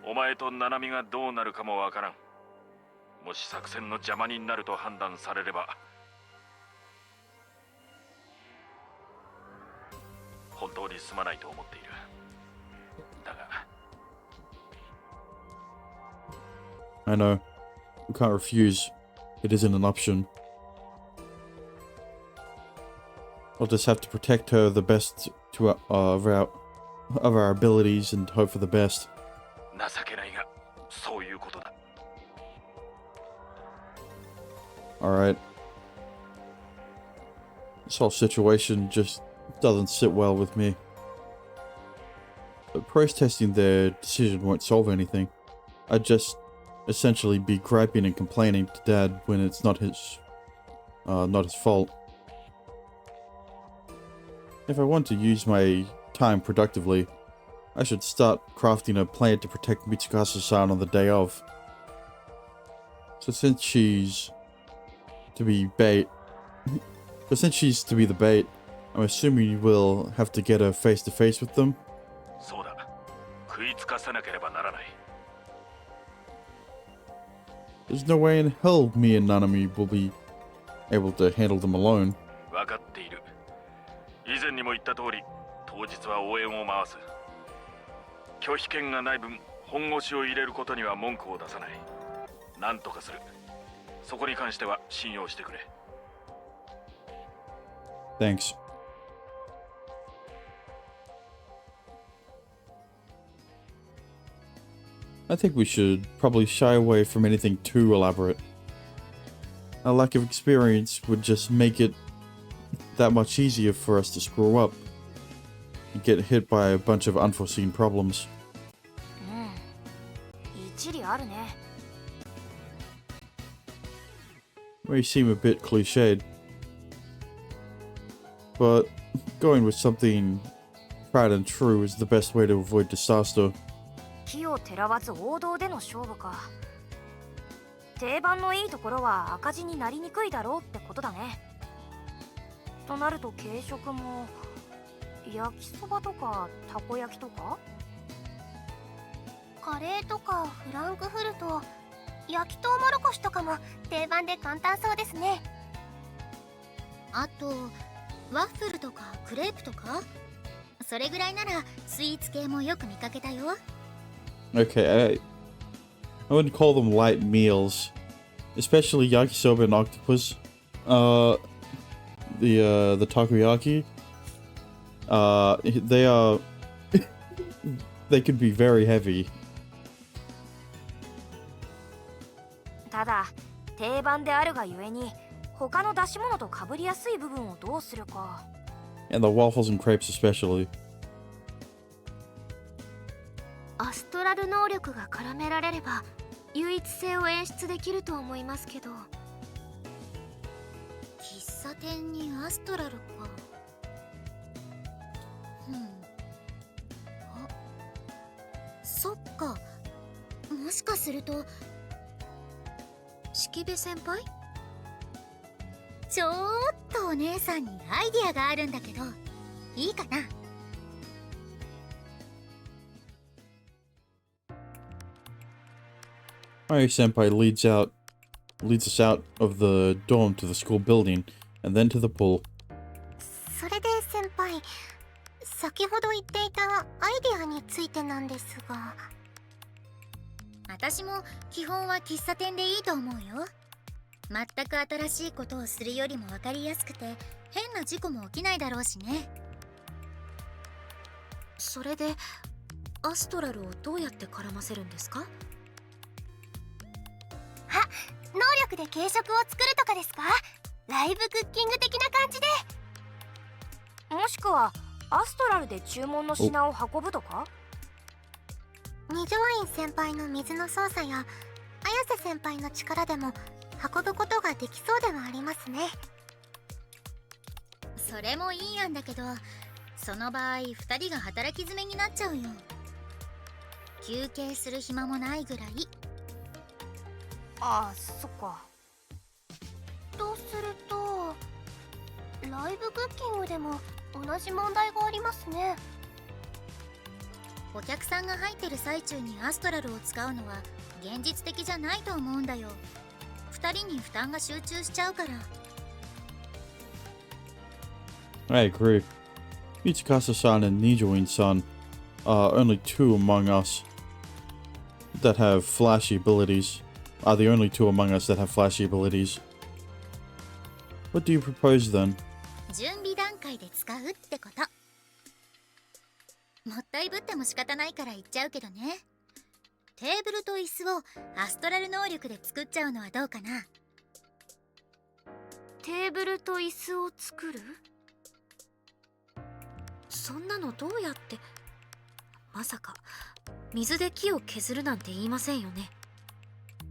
お前とナナミがどうなるかもわからん。もし作戦の邪魔になると判断されれば、本当にすまないと思っている。だが、I know. We can't refuse. It isn't an option. I'll just have to protect her the best of our abilities and hope for the best. 情けないが、そういうことだ。Alright. This whole situation just doesn't sit well with me. But protesting their decision won't solve anything. I just essentially be griping and complaining to Dad when it's not his fault. If I want to use my time productively, I should start crafting a plan to protect Mitsukasa-san on the day of. So since she's to be the bait, I'm assuming we'll have to get her face to face with them. そうだ。食いつかせなければならない。 There's no way in hell me and Nanami will be able to handle them alone. 分かっている。以前にも言った通り、当日は応援を回す。拒否権がない分、本腰を入れることには文句を出さない。なんとかする。そこに関しては信用してくれ。Thanks. I think we should probably shy away from anything too elaborate. Our lack of experience would just make it that much easier for us to screw up and get hit by a bunch of unforeseen problems. 一理あるね。 May seem a bit cliched, but going with something tried and true is the best way to avoid disaster. 奇をてらわず王道での勝負か。定番のいいところは赤字になりにくいだろうってことだね。となると軽食も焼きそばとかたこ焼きとか、カレーとかフランクフルト、焼きとうもろこしとかも定番で簡単そうですね。あとワッフルとかクレープとか、それぐらいならスイーツ系もよく見かけたよ。 Okay, I wouldn't call them light meals, especially yakisoba and octopus. The takoyaki. They are they could be very heavy. ただ定番であるがゆえに他の出し物と被りやすい部分をどうするか。 And the waffles and crepes especially. アストラル能力が絡められれば唯一性を演出できると思いますけど。喫茶店にアストラルか。あ、そっか。もしかすると式部先輩？ちょっとお姉さんにアイディアがあるんだけど、いいかな。Mari Senpai leads us out of the dorm to the school building and then to the pool. それで先輩、先ほど言っていたアイデアについてなんですが、私も基本は喫茶店でいいと思うよ。全く新しいことをするよりも分かりやすくて変な事故も起きないだろうしね。それでアストラルをどうやって絡ませるんですか？能力で軽食を作るとかですか？ライブクッキング的な感じで。もしくはアストラルで注文の品を運ぶとか。二条院先輩の水の操作や綾瀬先輩の力でも運ぶことができそうではありますね。それもいい案だけど、その場合2人が働き詰めになっちゃうよ。休憩する暇もないぐらい。ああ、そっか。とするとライブクッキングでも同じ問題がありますね。お客さんが入ってる最中にアストラルを使うのは現実的じゃないと思うんだよ。2人に負担が集中しちゃうから。 I agree. Mitsukasa-san and Nijoin-san are only two among us that have flashy abilities. Are the only two among us that have flashy abilities. What do you propose then? 準備段階で使うってこと。もったいぶっても仕方ないから言っちゃうけどね。テーブルと椅子をアストラル能力で作っちゃうのはどうかな。テーブルと椅子を作る？そんなのどうやって？まさか水で木を削るなんて言いませんよね。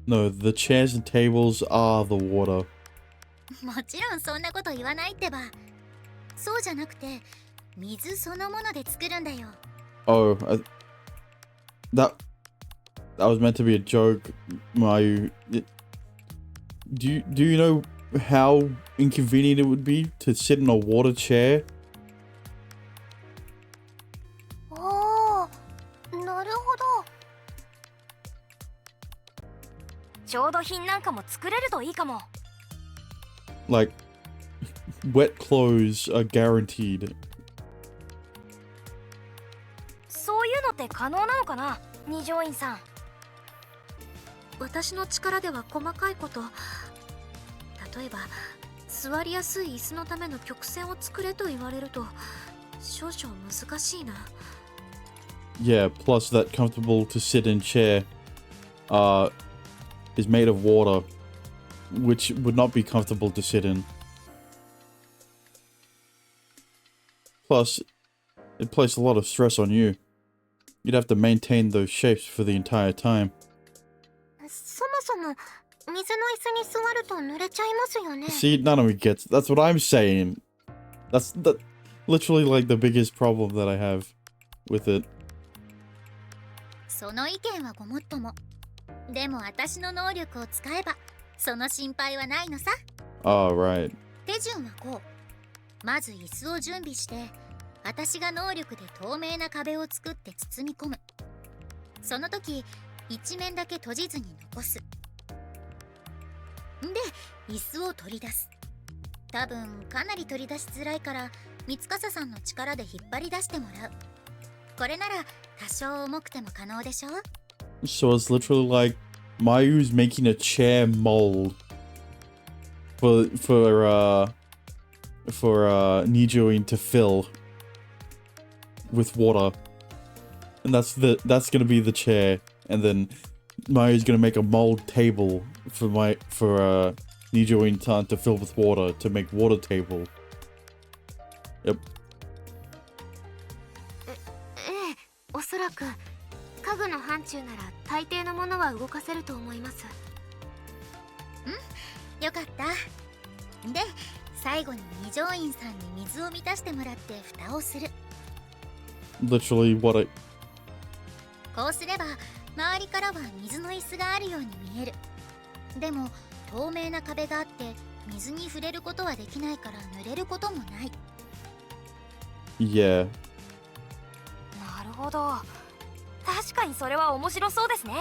No, the chairs and tables are the water. もちろんそんなこと言わないってば。そうじゃなくて、水そのもので作るんだよ。Oh, that was meant to be a joke, Mayu. Do you know how inconvenient it would be to sit in a water chair? おー、なるほど。調度品なんかも作れるといいかも。Like, wet clothes are guaranteed. そういうのって可能なのかな、二条院さん。私の力では細かいこと、例えば座りやすい椅子のための曲線を作れと言われると少々難しいな。 Yeah, plus that comfortable to sit in chair is made of water, which would not be comfortable to sit in. Plus, it placed a lot of stress on you. You'd have to maintain those shapes for the entire time. そもそも水の椅子に座ると濡れちゃいますよね。 See, none of it gets. That's what I'm saying. That's literally like the biggest problem that I have with it. その意見はごもっとも。でも私の能力を使えば、その心配はないのさ。Oh, right. 手順はこう。まず椅子を準備して、私が能力で透明な壁を作って包み込む。その時、一面だけ閉じずに残す。で、椅子を取り出す。多分かなり取り出しづらいから三笠さんの力で引っ張り出してもらう。これなら多少重くても可能でしょ。 So it's literally like Mayu's making a chair mold for Nijoin to fill with water, and that's gonna be the chair, and then Mayu's gonna make a mold table for Nijoin to fill with water to make water table. Yep. ええ、おそらく家具の範疇なら大抵のものは動かせると思います。よかった。で、最後に二条院さんに水を満たしてもらって蓋をする。 Literally what I. こうすれば周りからは水の椅子があるように見える。でも透明な壁があって水に触れることはできないから濡れることもない。 Yeah. なるほど。確かにそれは面白そうですね。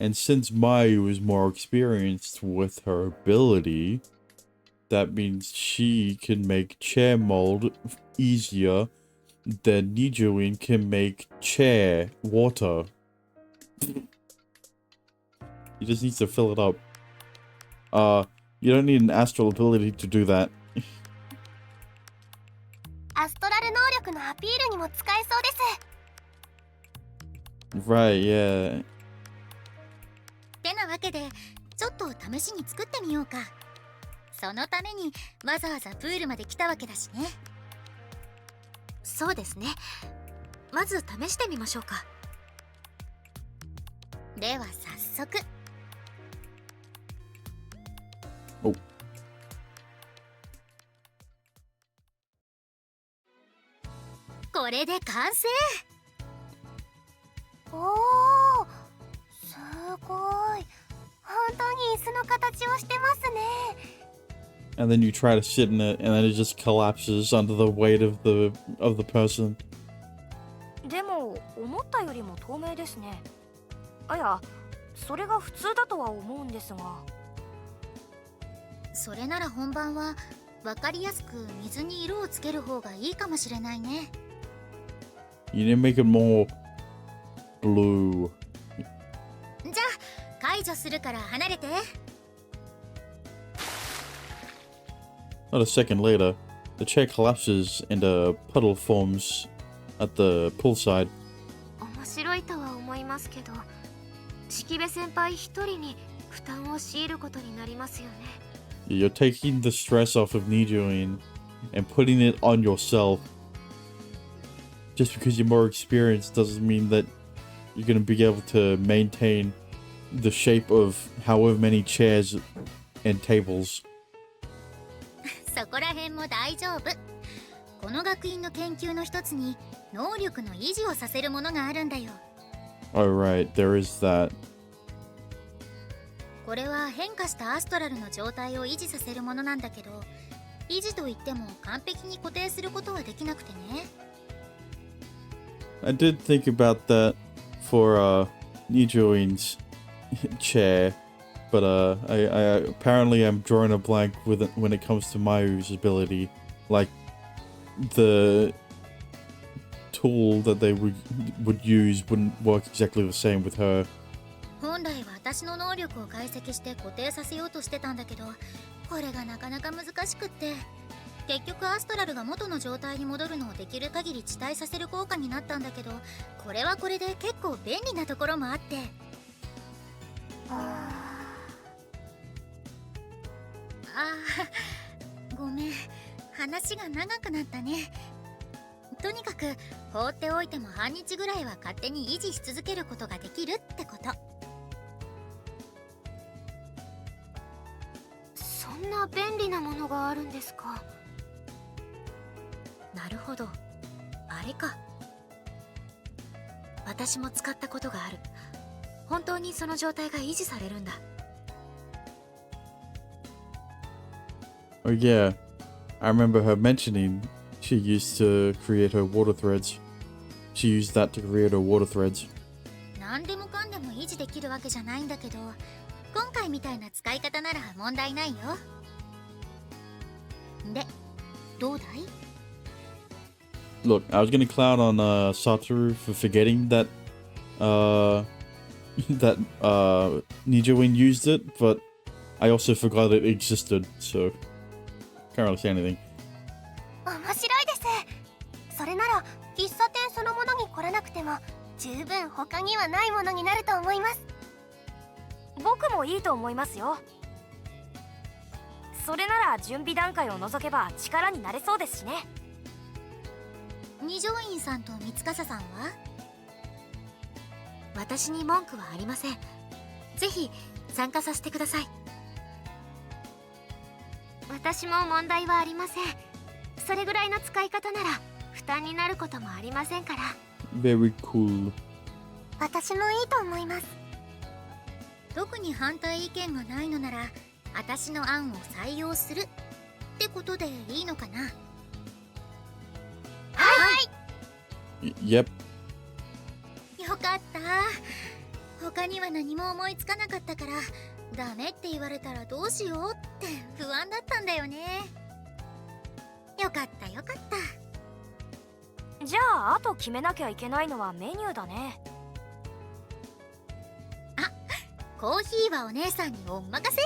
And since Mayu is more experienced with her ability, that means she can make chair mold easier than Nijuin can make chair water. He just needs to fill it up. You don't need an astral ability to do that. アストラル能力のアピールにも使えそうです。 Right, yeah. てなわけでちょっと試しに作ってみようか。そのためにわざわざプールまで来たわけだしね。そうですね。まず試してみましょうか。では早速。お。これで完成。おお、すごい。本当に椅子の形をしてますね。 And then you try to sit in it, and then it just collapses under the weight of the person. でも思ったよりも透明ですね。あ、いや、それが普通だとは思うんですが。それなら本番は分かりやすく水に色をつける方がいいかもしれないね。 You need to make it more blue. じゃあ解除するから離れて。 Not a second later, the chair collapses and a puddle forms at the poolside. 面白いとは思いますけど、式部先輩一人に負担を強いることになりますよね。 You're taking the stress off of Nijuin and putting it on yourself. Just because you're more experienced doesn't mean that you're going to be able to maintain the shape of however many chairs and tables. そこら辺も大丈夫。この学院の研究の一つに能力の維持をさせるものがあるんだよ。Oh right, there is that. これは変化したアストラルの状態を維持させるものなんだけど、維持といっても完璧に固定することはできなくてね。I did think about that for Nijoin's chair, but I apparently am drawing a blank with it when it comes to Mayu's ability. Like the tool that they would use wouldn't work exactly the same with her. 本来は私の能力を解析して固定させようとしてたんだけど、これがなかなか難しくって、結局アストラルが元の状態に戻るのをできる限り遅滞させる効果になったんだけど、これはこれで結構便利なところもあって。ごめん、話が長くなったね。とにかく放っておいても半日ぐらいは勝手に維持し続けることができるってこと。そんな便利なものがあるんですか。なるほど、あれか。私も使ったことがある。本当にその状態が維持されるんだ。Oh yeah, I remember her mentioning she used to create her water threads. She used that to create her water threads. 何でもかんでも維持できるわけじゃないんだけど、今回みたいな使い方なら問題ないよ。で、どうだい？ Look, I was gonna clown on Satoru for forgetting that Nijoin used it, but I also forgot it existed, so can't really say anything. 面白いです。それなら喫茶店そのものに来らなくても十分他にはないものになると思います。僕もいいと思いますよ。それなら準備段階を除けば力になれそうですしね。二条院さんと三司さんは？私に文句はありません。ぜひ参加させてください。私も問題はありません。それぐらいの使い方なら負担になることもありませんから。Very cool. 私もいいと思います。特に反対意見がないのなら、私の案を採用するってことでいいのかな？はい。Yep. よかった。他には何も思いつかなかったから、ダメって言われたらどうしようって不安だったんだよね。よかったよかった。じゃああと決めなきゃいけないのはメニューだね。あ、コーヒーはお姉さんにお任せ。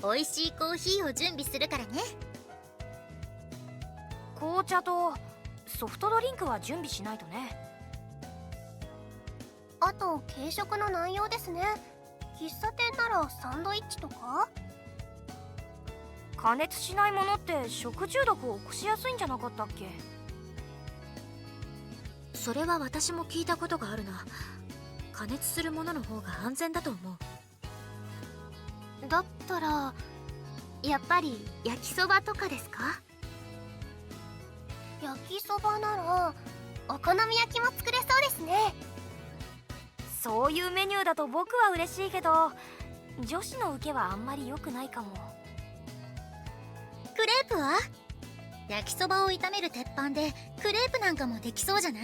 美味しいコーヒーを準備するからね。紅茶とソフトドリンクは準備しないとね。あと軽食の内容ですね。喫茶店ならサンドイッチとか？加熱しないものって食中毒を起こしやすいんじゃなかったっけ？それは私も聞いたことがあるな。加熱するものの方が安全だと思う。だったらやっぱり焼きそばとかですか？焼きそばならお好み焼きも作れそうですね。そういうメニューだと僕は嬉しいけど、女子の受けはあんまり良くないかも。クレープは？焼きそばを炒める鉄板でクレープなんかもできそうじゃない？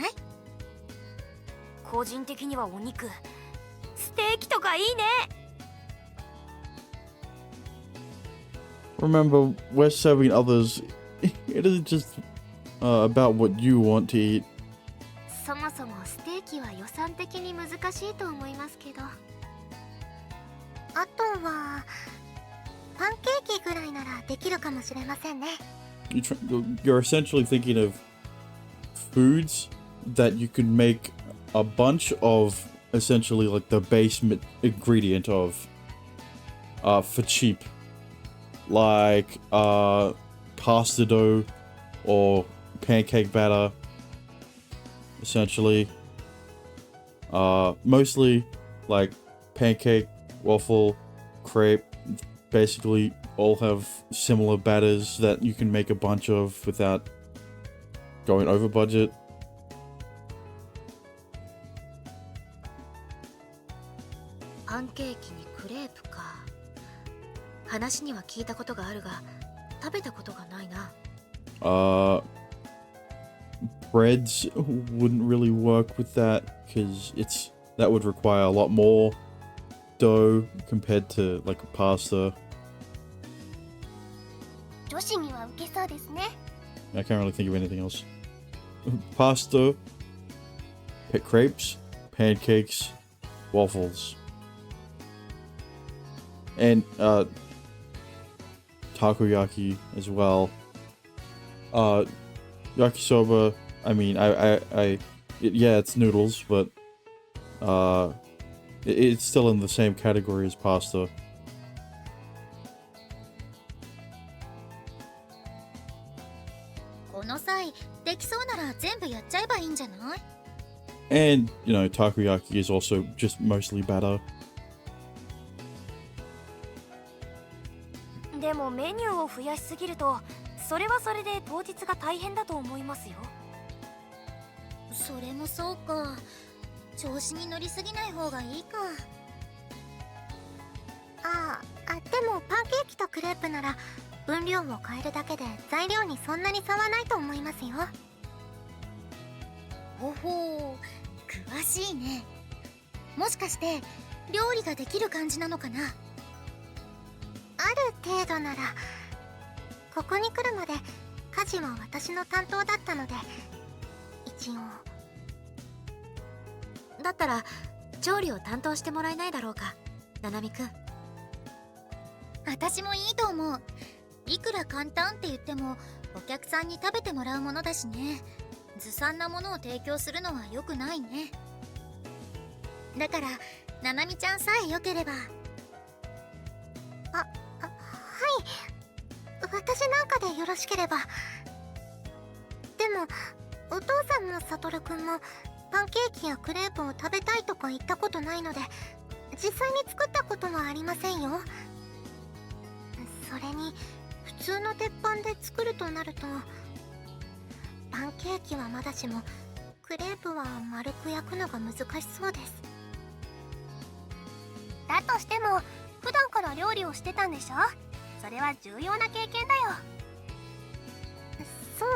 個人的にはお肉、ステーキとかいいね。Remember, we're serving others. It isn't just about what you want to eat. そもそもステーキは予算的に難しいと思いますけど。あとはパンケーキぐらいならできるかもしれませんね。You're essentially thinking of foods that you could make a bunch of, essentially like the base ingredient of, for cheap, like pasta dough or pancake batter. Essentially, mostly like pancake, waffle, crepe, basically all have similar batters that you can make a bunch of without going over budget. パンケーキにクレープか。話には聞いたことがあるが、食べたことがないな。Breads wouldn't really work with that because that would require a lot more dough compared to like a pasta. 女子には受けそうですね。 I can't really think of anything else. Pasta, crepes, pancakes, waffles, and takoyaki as well. Yakisoba. I mean, yeah, it's noodles, but it's still in the same category as pasta. この際できそうなら全部やっちゃえばいいんじゃない？ And, takoyaki is also just mostly batter. でもメニューを増やしすぎるとそれはそれで当日が大変だと思いますよ。それもそうか。調子に乗りすぎない方がいいか。でもパンケーキとクレープなら分量を変えるだけで材料にそんなに差はないと思いますよ。ほほう、詳しいね。もしかして料理ができる感じなのかな？ある程度なら。ここに来るまで家事は私の担当だったので、一応。だったら調理を担当してもらえないだろうか、ななみくん。私もいいと思う。いくら簡単って言ってもお客さんに食べてもらうものだしね。ずさんなものを提供するのは良くないね。だからななみちゃんさえ良ければ。はい、私なんかでよろしければ。でもお父さんもサトルくんもパンケーキやクレープを食べたいとか言ったことないので、実際に作ったことはありませんよ。それに普通の鉄板で作るとなると、パンケーキはまだしもクレープは丸く焼くのが難しそうです。だとしても普段から料理をしてたんでしょ？それは重要な経験だよ。そう？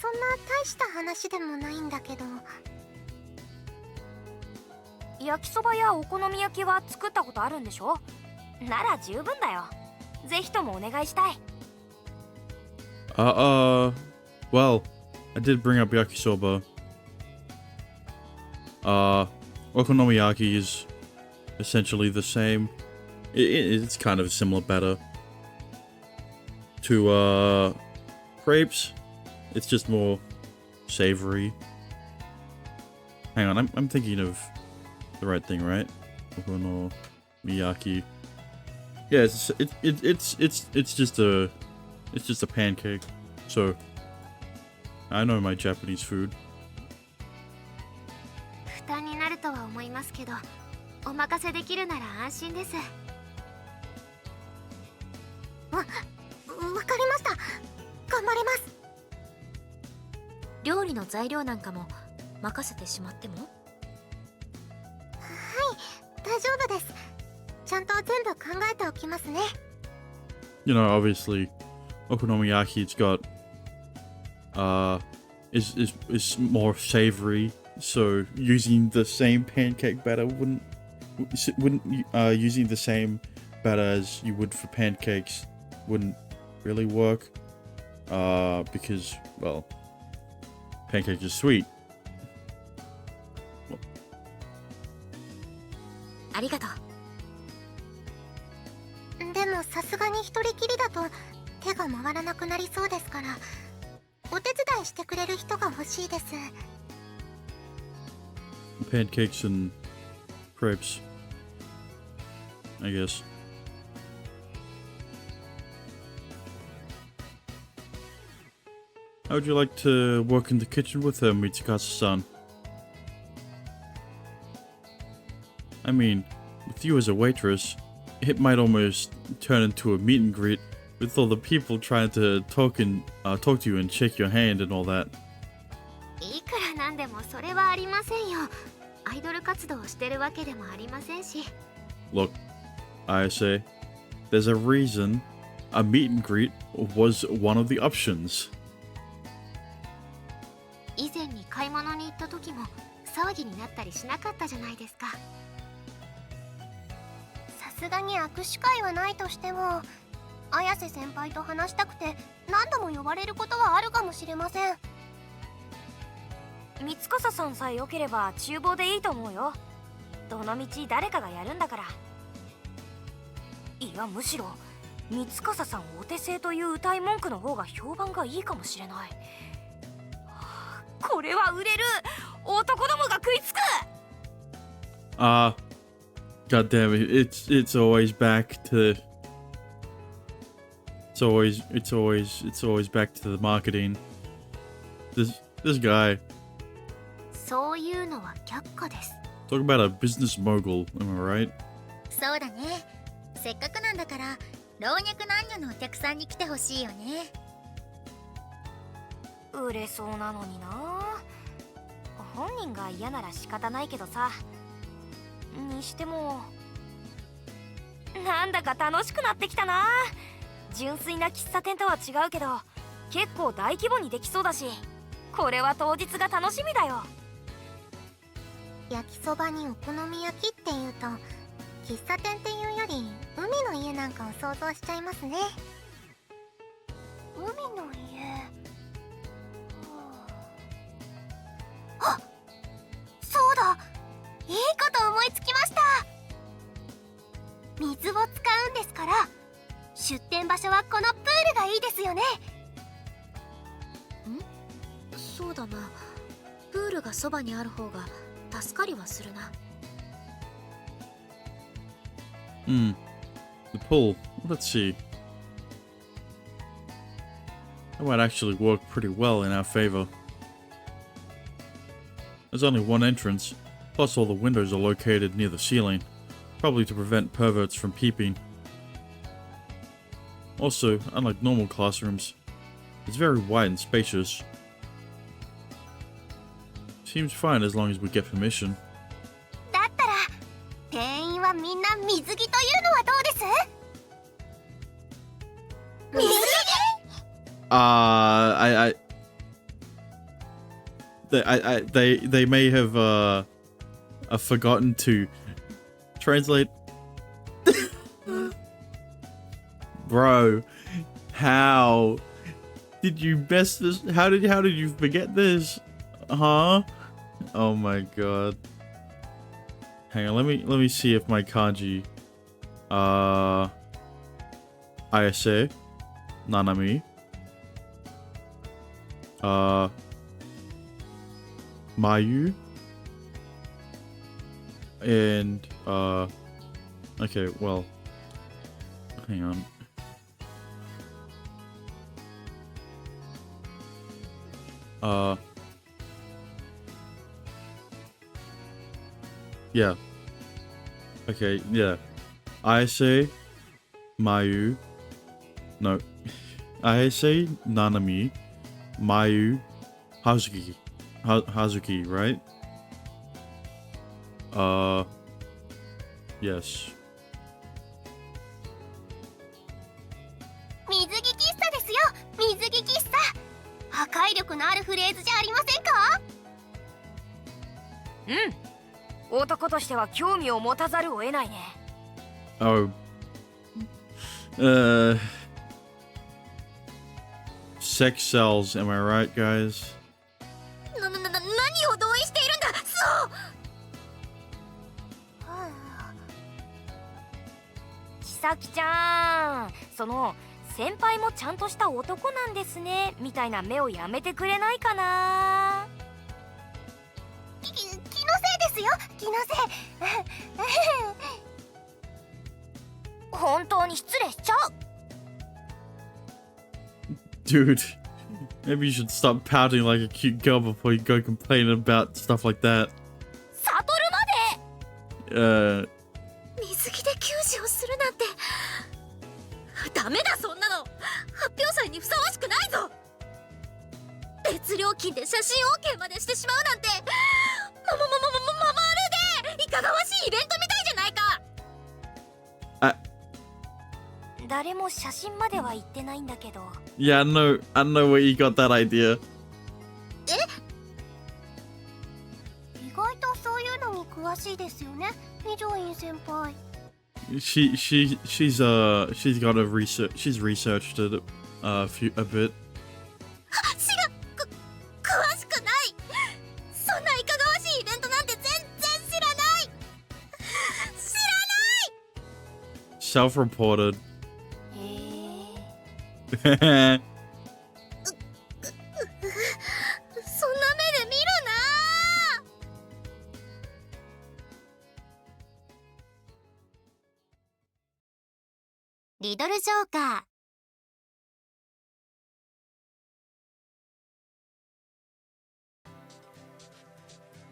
そんな大した話でもないんだけど。焼きそばやお好み焼きは作ったことあるんでしょ？なら十分だよ。ぜひともお願いしたい。Well, I did bring up yakisoba. Okonomiyaki is essentially the same. It's kind of a similar batter to crepes. It's just more savory. Hang on, I'm thinking of the right thing, right? Okonomiyaki. Yeah, it's just a pancake. So I know my Japanese food. 負担になるとは思いますけど、お任せできるなら安心です。わかりました。頑張ります。料理の材料なんかも任せてしまっても？はい、大丈夫です。ちゃんと全部考えておきますね。You know, obviously, okonomiyaki, it's got is more savory. So using the same pancake batter wouldn't using the same batter as you would for pancakes wouldn't really work. Because, well, pancakes are sweet. ありがとう。でもさすがに一人きりだと手が回らなくなりそうですから、お手伝いしてくれる人が欲しいです。Pancakes and crepes, I guess. How would you like to work in the kitchen with her, Mitsukasa-san? I mean, with you as a waitress, it might almost turn into a meet and greet with all the people trying to talk to you and shake your hand and all that. いくらなんでもそれはありませんよ。アイドル活動をしてるわけでもありませんし。 Look, I say, there's a reason a meet and greet was one of the options. 以前に買い物に行った時も騒ぎになったりしなかったじゃないですか。さすがに握手会はないとしても、綾瀬先輩と話したくて何度も呼ばれることはあるかもしれません。三笠さんさえ良ければ厨房でいいと思うよ。どのみち誰かがやるんだから。いや、むしろ三笠さんお手製という歌い文句の方が評判がいいかもしれない。これは売れる。男どもが食いつく。God damn it! It's always back to. It's always back to the marketing. This guy. そういうのは却下です。 Talk about a business mogul, am I right? そうだね。せっかくなんだから老若男女のお客さんに来てほしいよね。売れそうなのにな。本人が嫌なら仕方ないけどさ。にしてもなんだか楽しくなってきたな。純粋な喫茶店とは違うけど結構大規模にできそうだし、これは当日が楽しみだよ。焼きそばにお好み焼きっていうと喫茶店っていうより海の家なんかを想像しちゃいますね。海の家。あ、そうだ、いいこと思いつきました。水を使うんですから出店場所はこのプールがいいですよね。そうだな。プールがそばにある方が助かりはするな。The pool. Let's see. That might actually work pretty well in our favor. There's only one entrance, plus all the windows are located near the ceiling, probably to prevent perverts from peeping. Also, unlike normal classrooms, it's very wide and spacious. Seems fine as long as we get permission. だったら店員はみんな水着というのはどうです？水着？ They may have forgotten to translate. Bro, how did you mess this? How did you forget this? Huh? Oh my god. Hang on, let me see if my kanji. Ayase, Nanami. Mayu. And okay, well, hang on. Yeah. Okay, yeah. Ayase, Mayu. No. Ayase, Nanami, Mayu, Hazuki. Hazuki, right? Yes. 水着喫茶ですよ。水着喫茶。破壊力のあるフレーズじゃありませんか？うん。男としては興味を持たざるを得ないね。Oh. Sex sells, am I right, guys? 何を同意しているんだ。そう。千咲ちゃん、先輩もちゃんとした男なんですねみたいな目をやめてくれないかな。気のせいですよ。気のせい。本当に失礼しちゃう。 Dude, maybe you should stop pouting like a cute girl before you go complaining about stuff like that. 悟るまで。水着で給仕をするなんてダメだ。そんなの発表祭にふさわしくないぞ。別料金で写真 OK までしてしまうなんてまるでいかがわしいイベントみたいじゃないか。誰も写真までは言ってないんだけど。 Yeah, I know where you got that idea. 意外とそういうのに詳しいですよね、二条院先輩。She's got a research. She's researched it a bit. 詳しくない。そんないかがわしいイベントなんて全然知らない。Self-reported. そんな目で見るな。リドルジョーカー。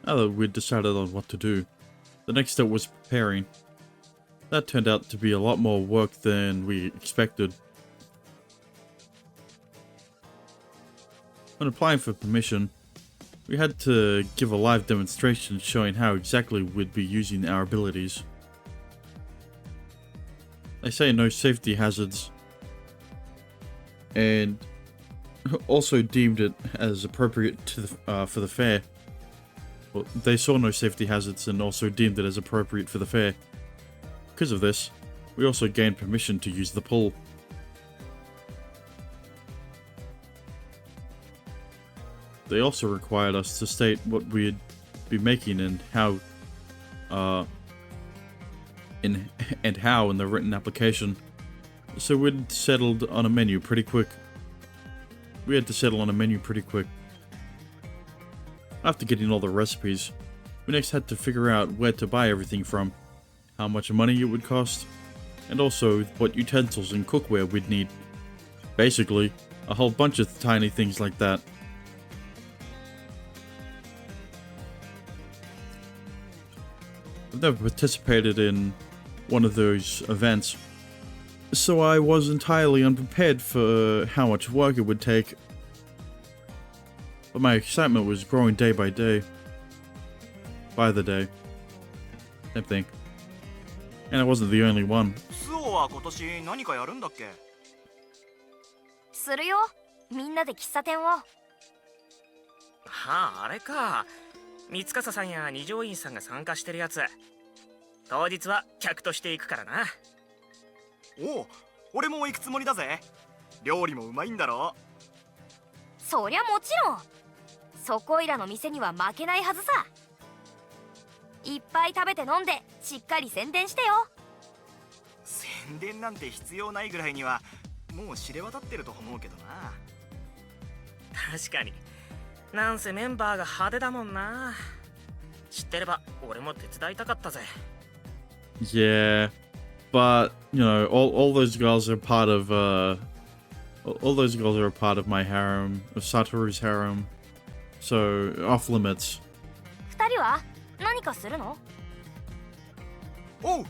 Now that we'd decided on what to do, the next step was preparing. That turned out to be a lot more work than we expected. When applying for permission, we had to give a live demonstration showing how exactly we'd be using our abilities. They say no safety hazards, and also deemed it as appropriate to for the fair. Well, they saw no safety hazards and also deemed it as appropriate for the fair. Because of this, we also gained permission to use the pool. They also required us to state what we'd be making and how in the written application. So we'd settled on a menu pretty quick. After getting all the recipes, we next had to figure out where to buy everything from, how much money it would cost, and also what utensils and cookware we'd need. Basically, a whole bunch of tiny things like that. I've never participated in one of those events, so I was entirely unprepared for how much work it would take. But my excitement was growing day by day. By the day. Same thing. And I wasn't the only one. スオは今年何かやるんだっけ？するよ。みんなで喫茶店を。はあ、あれか。三笠さんや二条院さんが参加してるやつ。当日は客として行くからな。おう、俺も行くつもりだぜ。料理もうまいんだろ。そりゃもちろん。そこいらの店には負けないはずさ。いっぱい食べて飲んでしっかり宣伝してよ。宣伝なんて必要ないぐらいにはもう知れ渡ってると思うけどな。確かに。なんせメンバーが派手だもんな。知ってれば俺も手伝いたかったぜ。Yeah, but you know, all those girls are part of all those girls are a part of my harem, of Satoru's harem, so off limits. 二人は何かするの？おう、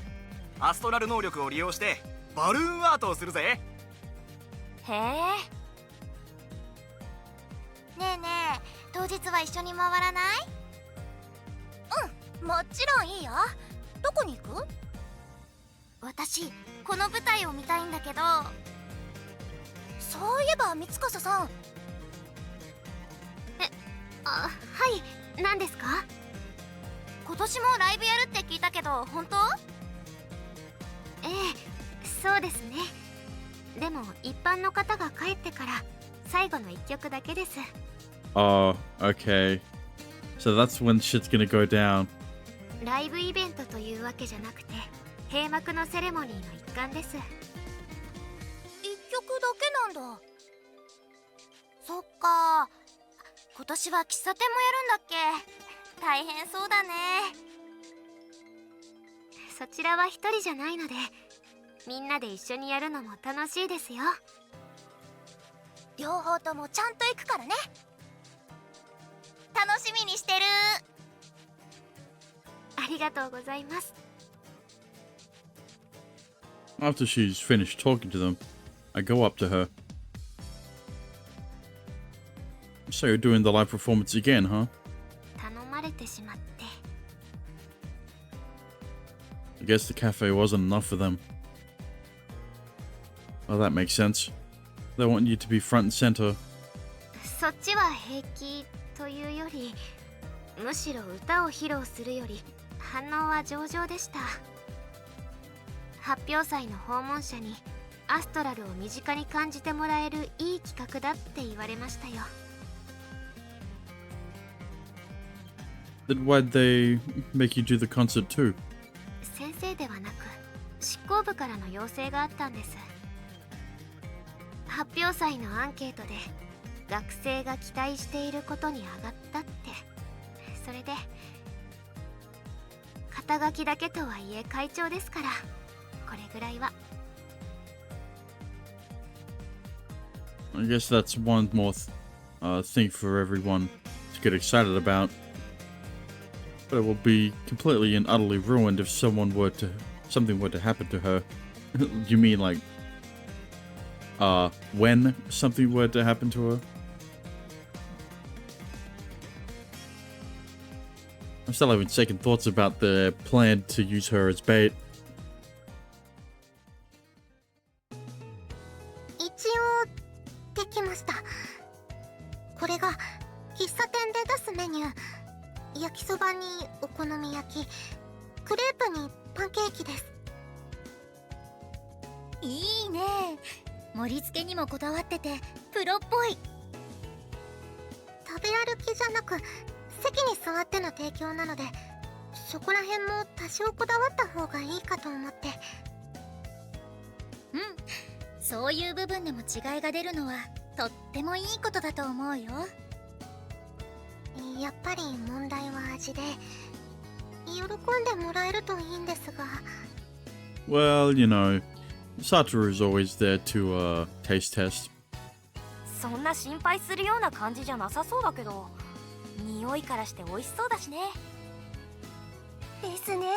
アストラル能力を利用してバルーンアートをするぜ。へえ。ねえねえ、当日は一緒に回らない？うん、もちろんいいよ。どこに行く？私、この舞台を見たいんだけど。そういえば三笠さん。はい、何ですか？今年もライブやるって聞いたけど、本当？ええ、そうですね。でも一般の方が帰ってから最後の一曲だけです。Oh, okay. So that's when shit's gonna go down. ライブイベントというわけじゃなくて閉幕のセレモニーの一環です。一曲だけなんだ。そっか。今年は喫茶店もやるんだっけ？大変そうだね。そちらは一人じゃないのでみんなで一緒にやるのも楽しいですよ。両方ともちゃんと行くからね。楽しみにしてる。ありがとうございます。After she's finished talking to them, I go up to her. So you're doing the live performance again, huh? 頼まれてしまって。 I guess the cafe wasn't enough for them. Well, that makes sense. They want you to be front and center. そっちは平気というより、むしろ歌を披露するより反応は上々でした。発表祭の訪問者にアストラルを身近に感じてもらえるいい企画だって言われましたよ。 Then why'd they make you do the concert too? 先生ではなく執行部からの要請があったんです。発表祭のアンケートで学生が期待していることに上がったって。それで肩書きだけとはいえ会長ですから、これぐらいは。 I guess that's one more thing for everyone to get excited about. But it will be completely and utterly ruined if something were to happen to her. You mean like when something were to happen to her? I'm still having second thoughts about the plan to use her as bait. 一応できました。これが喫茶店で出すメニュー。焼きそばにお好み焼き、クレープにパンケーキです。いいね。盛り付けにもこだわっててプロっぽい。食べ歩きじゃなく席に座っての提供なので、そこら辺も多少こだわった方がいいかと思って。うん、そういう部分でも違いが出るのはとってもいいことだと思うよ。やっぱり問題は味で、喜んでもらえるといいんですが。 Well, you know, Satoru is always there to taste test. そんな心配するような感じじゃなさそうだけど、匂いからして美味しそうだしね。ですね。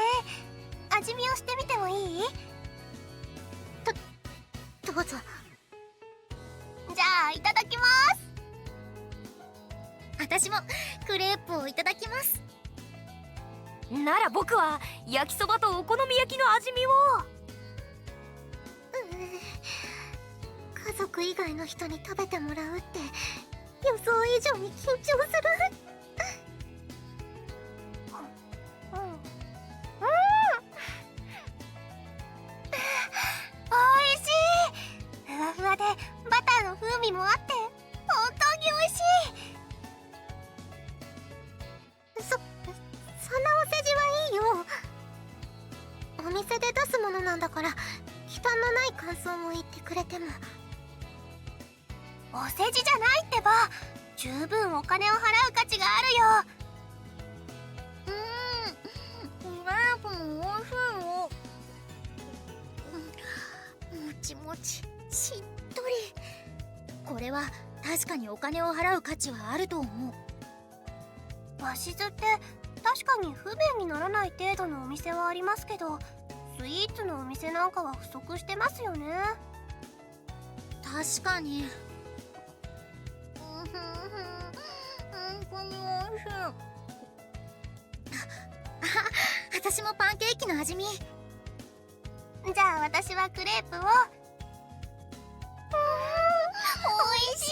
味見をしてみてもいい？どうぞ。じゃあいただきます。私もクレープをいただきます。なら僕は焼きそばとお好み焼きの味見を。家族以外の人に食べてもらうって予想以上に緊張する。おいしい。ふわふわでバターの風味もあって本当においしい。そんなお世辞はいいよ。お店で出すものなんだから、忌憚のない感想も言ってくれても。お世辞じゃないってば、十分お金を払う価値があるよ。クレープもおいしいよ。もちもち、しっとり。これは確かにお金を払う価値はあると思う。鷲津って確かに不便にならない程度のお店はありますけど、スイーツのお店なんかは不足してますよね。確かに。私もパンケーキの味見。じゃあ私はクレープを。おいし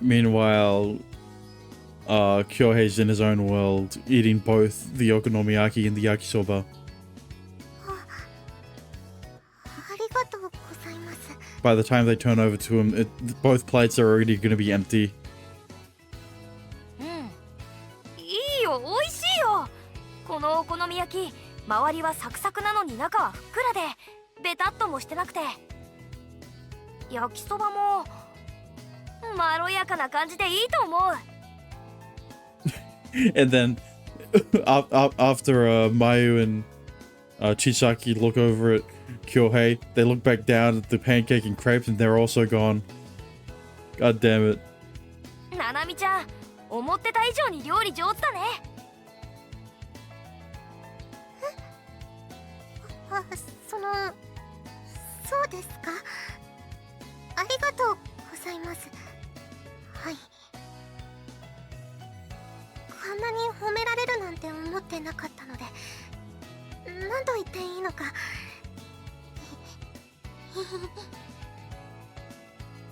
い。 Meanwhile, Kyohei's in his own world, eating both the okonomiyaki and the yakisoba. ありがとうございます。 By the time they turn over to him, both plates are already going to be empty. いいよ、美味しいよ。このお好み焼き、周りはサクサクなのに中はふっくらでベタっともしてなくて、焼きそばもまろやかな感じでいいと思う。And then, after Mayu and Chisaki look over at Kyohei, they look back down at the pancake and crepes and they're also gone. God damn it. ななみちゃん、思ってた以上に料理上手だね。そうですか。ありがとうございます。はい。こんなに褒められるなんて思ってなかったので、何と言っていいのか。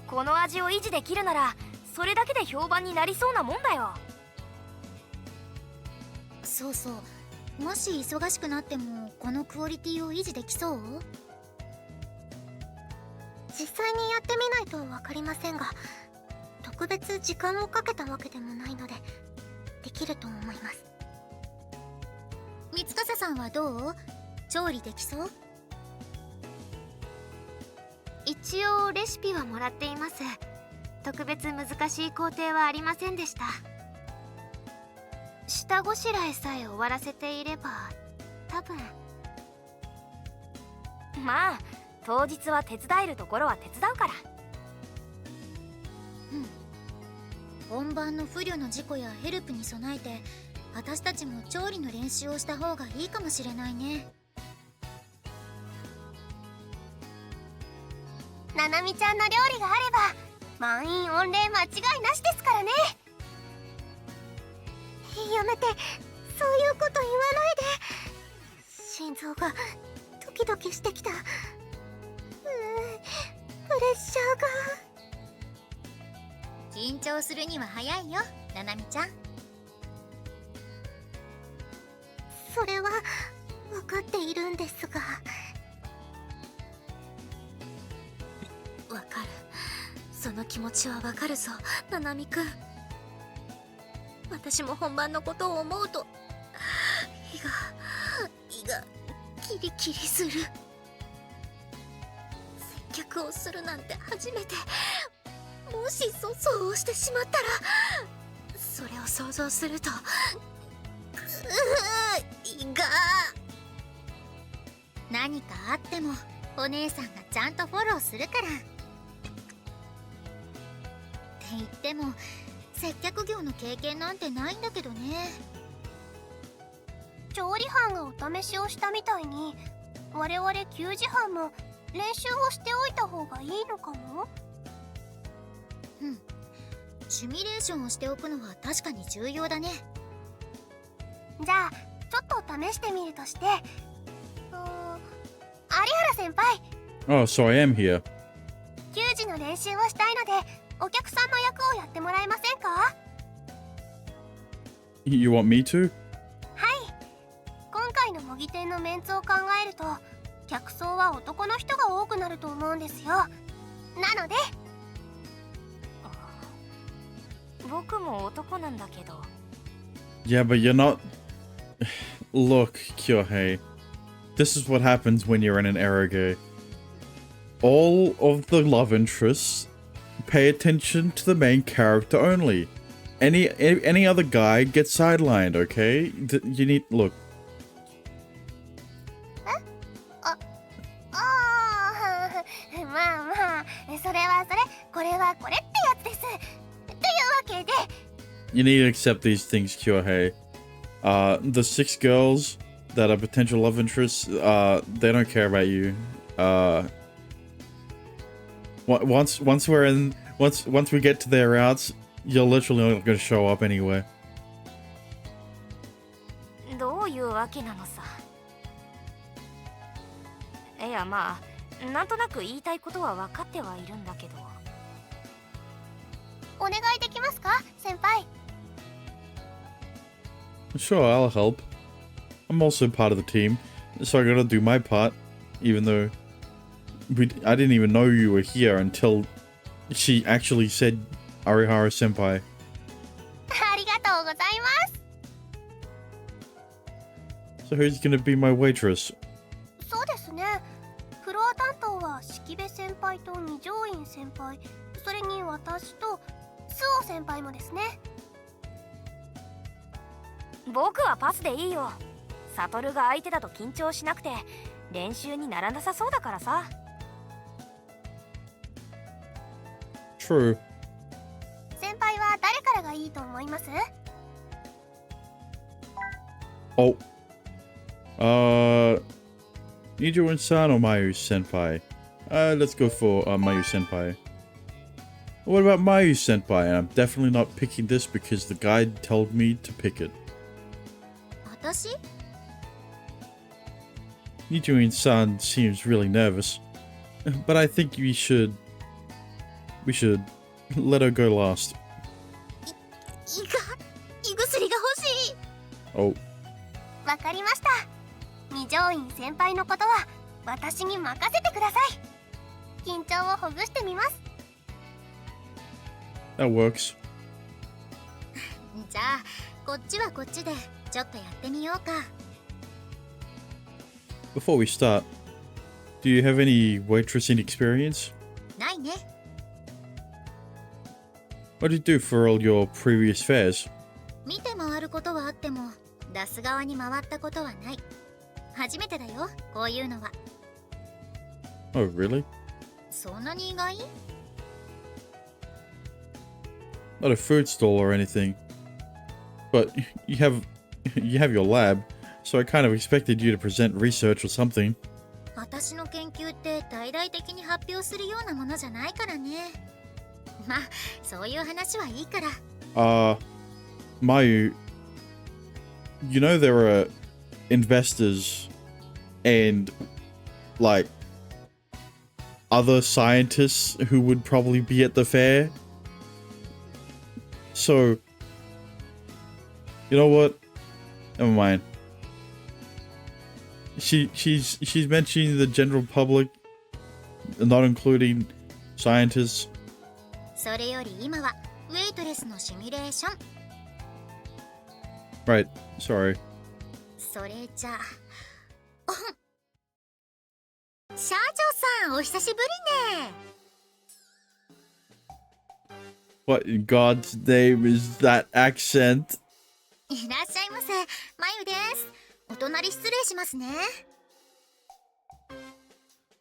この味を維持できるならそれだけで評判になりそうなもんだよ。そうそう。もし忙しくなってもこのクオリティを維持できそう？実際にやってみないと分かりませんが、特別時間をかけたわけでもないのでできると思います。三笠さんはどう？調理できそう？一応レシピはもらっています。特別難しい工程はありませんでした。下ごしらえさえ終わらせていれば多分。まあ当日は手伝えるところは手伝うから。本番の不慮の事故やヘルプに備えて私たちも調理の練習をした方がいいかもしれないね。ななみちゃんの料理があれば満員御礼間違いなしですからね。やめて、そういうこと言わないで。心臓がドキドキしてきた。プレッシャーが。緊張するには早いよ、ななみちゃん。それは分かっているんですが。わかる。その気持ちはわかるぞ、ななみくん。私も本番のことを思うと胃がキリキリする。接客をするなんて初めて。もしそうをしてしまったら、それを想像すると胃が。何かあってもお姉さんがちゃんとフォローするから。って言っても接客業の経験なんてないんだけどね。調理班がお試しをしたみたいに我々給仕班も練習をしておいた方がいいのかも。シミュレーションをしておくのは確かに重要だね。じゃあちょっと試してみるとして、有原先輩、 Oh, so I am here. 給仕の練習をしたいのでお客さんの役をやってもらえませんか？ You want me to? はい。今回の模擬店のメンツを考えると客層は男の人が多くなると思うんですよ。なので。僕も男なんだけど。 Yeah, but you're not. Look, Kyohei. This is what happens when you're in an eroge. All of the love interests pay attention to the main character only. Any other guy gets sidelined, okay? You need look. まあまあ、それはそれ、これはこれってやつです。というわけで、 You need to accept these things, Kyohei. The 6 girls that are potential love interests, they don't care about you. Once we get to their routes, you're literally not going to show up anywhere. どういうわけなのさ。いやまあなんとなく言いたいことは分かってはいるんだけど。お願いできますか、先輩。 Sure, I'll help. I'm also part of the team, so I gotta do my part, even though I didn't even know you were here until she actually said Arihara Senpai. ありがとうございます。 So who's gonna be my waitress? そうですね。フロア担当は式部先輩と二条院先輩、それに私とスオ先輩もですね。僕はパスでいいよ。サトルが相手だと緊張しなくて練習にならなさそうだからさ。 True. 先輩は誰からがいいと思います？ Oh. Nijo-san or Mayu-senpai? Let's go for Mayu-senpai. What about Mayu-senpai? And I'm definitely not picking this because the guide told me to pick it. 私 Nijo-san seems really nervous. But I think we should let her go last. 胃薬が欲しい Oh, わかりました。二条院先輩のことは私に任せてください。緊張をほぐしてみます。 that works. じゃあこっちはこっちでちょっとやってみようか。 Before we start, do you have any waitressing experience? ないね。 What did you do for all your previous fairs? 見て回ることはあっても出す側に回ったことはない。初めてだよ、こういうのは。 Oh, really? そんなに意外？ Not a food stall or anything. But you have your lab, so I kind of expected you to present research or something. 私の研究って大々的に発表するようなものじゃないからね。まあ、そういう話はいいから。Mayu, you know there are investors and like other scientists who would probably be at the fair. So, you know what? Never mind. She's mentioning the general public, not including scientists. それより今はウェイトレスのシミュレーション。 Right. Sorry. それじゃあ、社長さんお久しぶりね。 What in God's name is that accent? いらっしゃいませ、まゆです。お隣失礼しますね。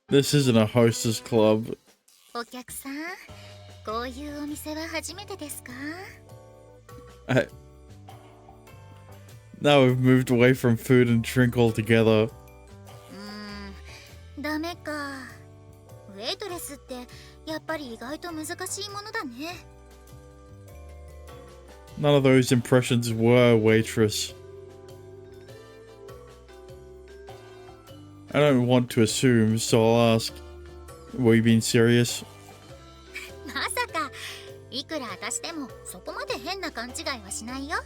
This isn't a hostess club. お客さん、こういうお店は初めてですか？ Now we've moved away from food and drink altogether. ダメか。ウェイトレスってやっぱり意外と難しいものだね。 None of those impressions were waitress. I don't want to assume, so I'll ask. Were you being serious? まさか、いくら私でもそこまで変な勘違いはしないよ。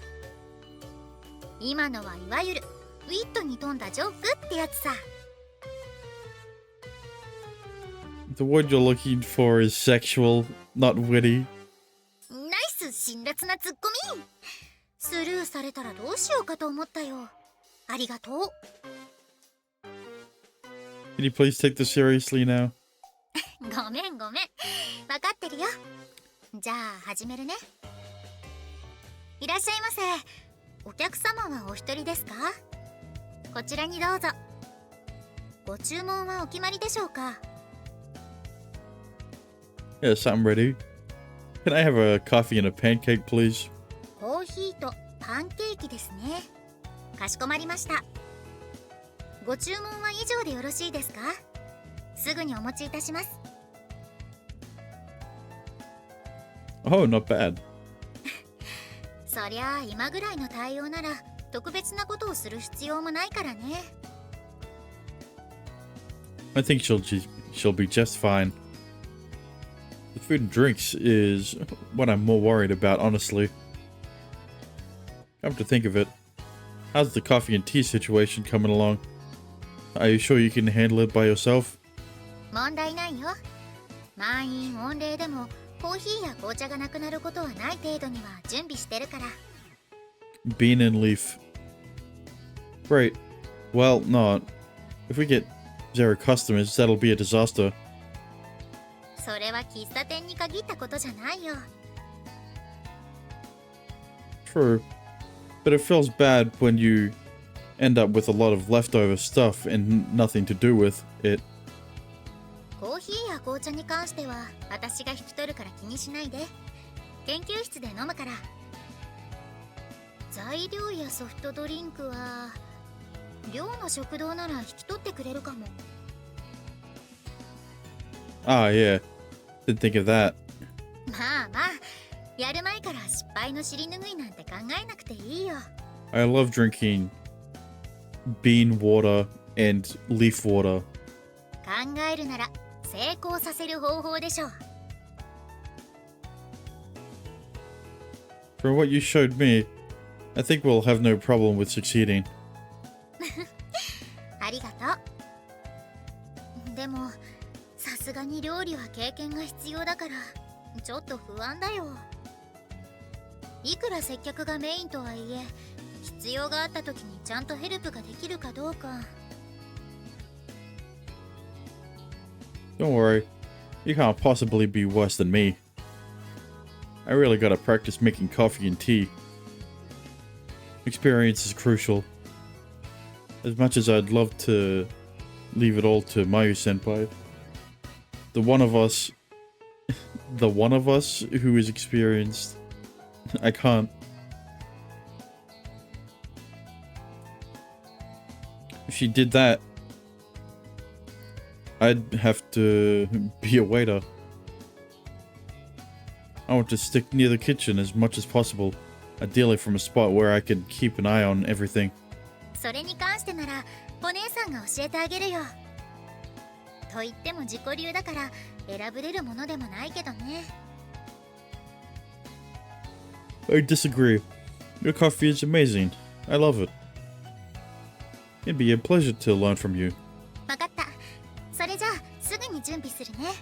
今のはいわゆるウィットに富んだジョークってやつさ。 The word you're looking for is sexual, not witty. ナイス辛辣なツッコミ。スルーされたらどうしようかと思ったよ。ありがとう。 Can you please take this seriously now? ごめんごめん。わかってるよ。じゃあ始めるね。いらっしゃいませ。お客様はお一人ですか？こちらにどうぞ。ご注文はお決まりでしょうか？ Yes, I'm ready. Can I have a coffee and a pancake, please? コーヒーとパンケーキですね。かしこまりました。ご注文は以上でよろしいですか？すぐにお持ちいたします。 Oh, not bad. そりゃあ今ぐらいの対応なら特別なことをする必要もないからね。 I think she'll be just fine. The food and drinks is what I'm more worried about, honestly. Come to think of it, how's the coffee and tea situation coming along? Are you sure you can handle it by yourself? 問題ないよ。満員御礼でもコーヒーや紅茶がなくなることはない程度には準備してるから。 Bean and leaf. Great. Well, not. If we get 0 customers, that'll be a disaster. それは喫茶店に限ったことじゃないよ。 True. But it feels bad when you end up with a lot of leftover stuff and nothing to do with it. コーヒーや紅茶に関しては私が引き取るから気にしないで。研究室で飲むから。材料やソフトドリンクは寮の食堂なら引き取ってくれるかも。 Ah, yeah. Didn't think of that. まあまあ、やる前から失敗の尻拭いなんて考えなくていいよ。 I love drinking bean water and leaf water. 考えるなら成功させる方法でしょう。 From what you showed me, I think we'll have no problem with succeeding. ありがとう。でもさすがに料理は経験が必要だからちょっと不安だよ。いくら接客がメインとはいえ、必要があった時にちゃんとヘルプができるかどうか。 Don't worry, you can't possibly be worse than me. I really gotta practice making coffee and tea. Experience is crucial. As much as I'd love to leave it all to Mayu-senpai, the one of us who is experienced, I can't. If she did that, I'd have to be a waiter. I want to stick near the kitchen as much as possible, ideally from a spot where I can keep an eye on everything. それに関してならお姉さんが教えてあげるよ。と言っても自己流だから選ぶれるものでもないけどね。 I disagree. Your coffee is amazing. I love it. It'd be a pleasure to learn from you. わかった。それじゃあすぐに準備するね。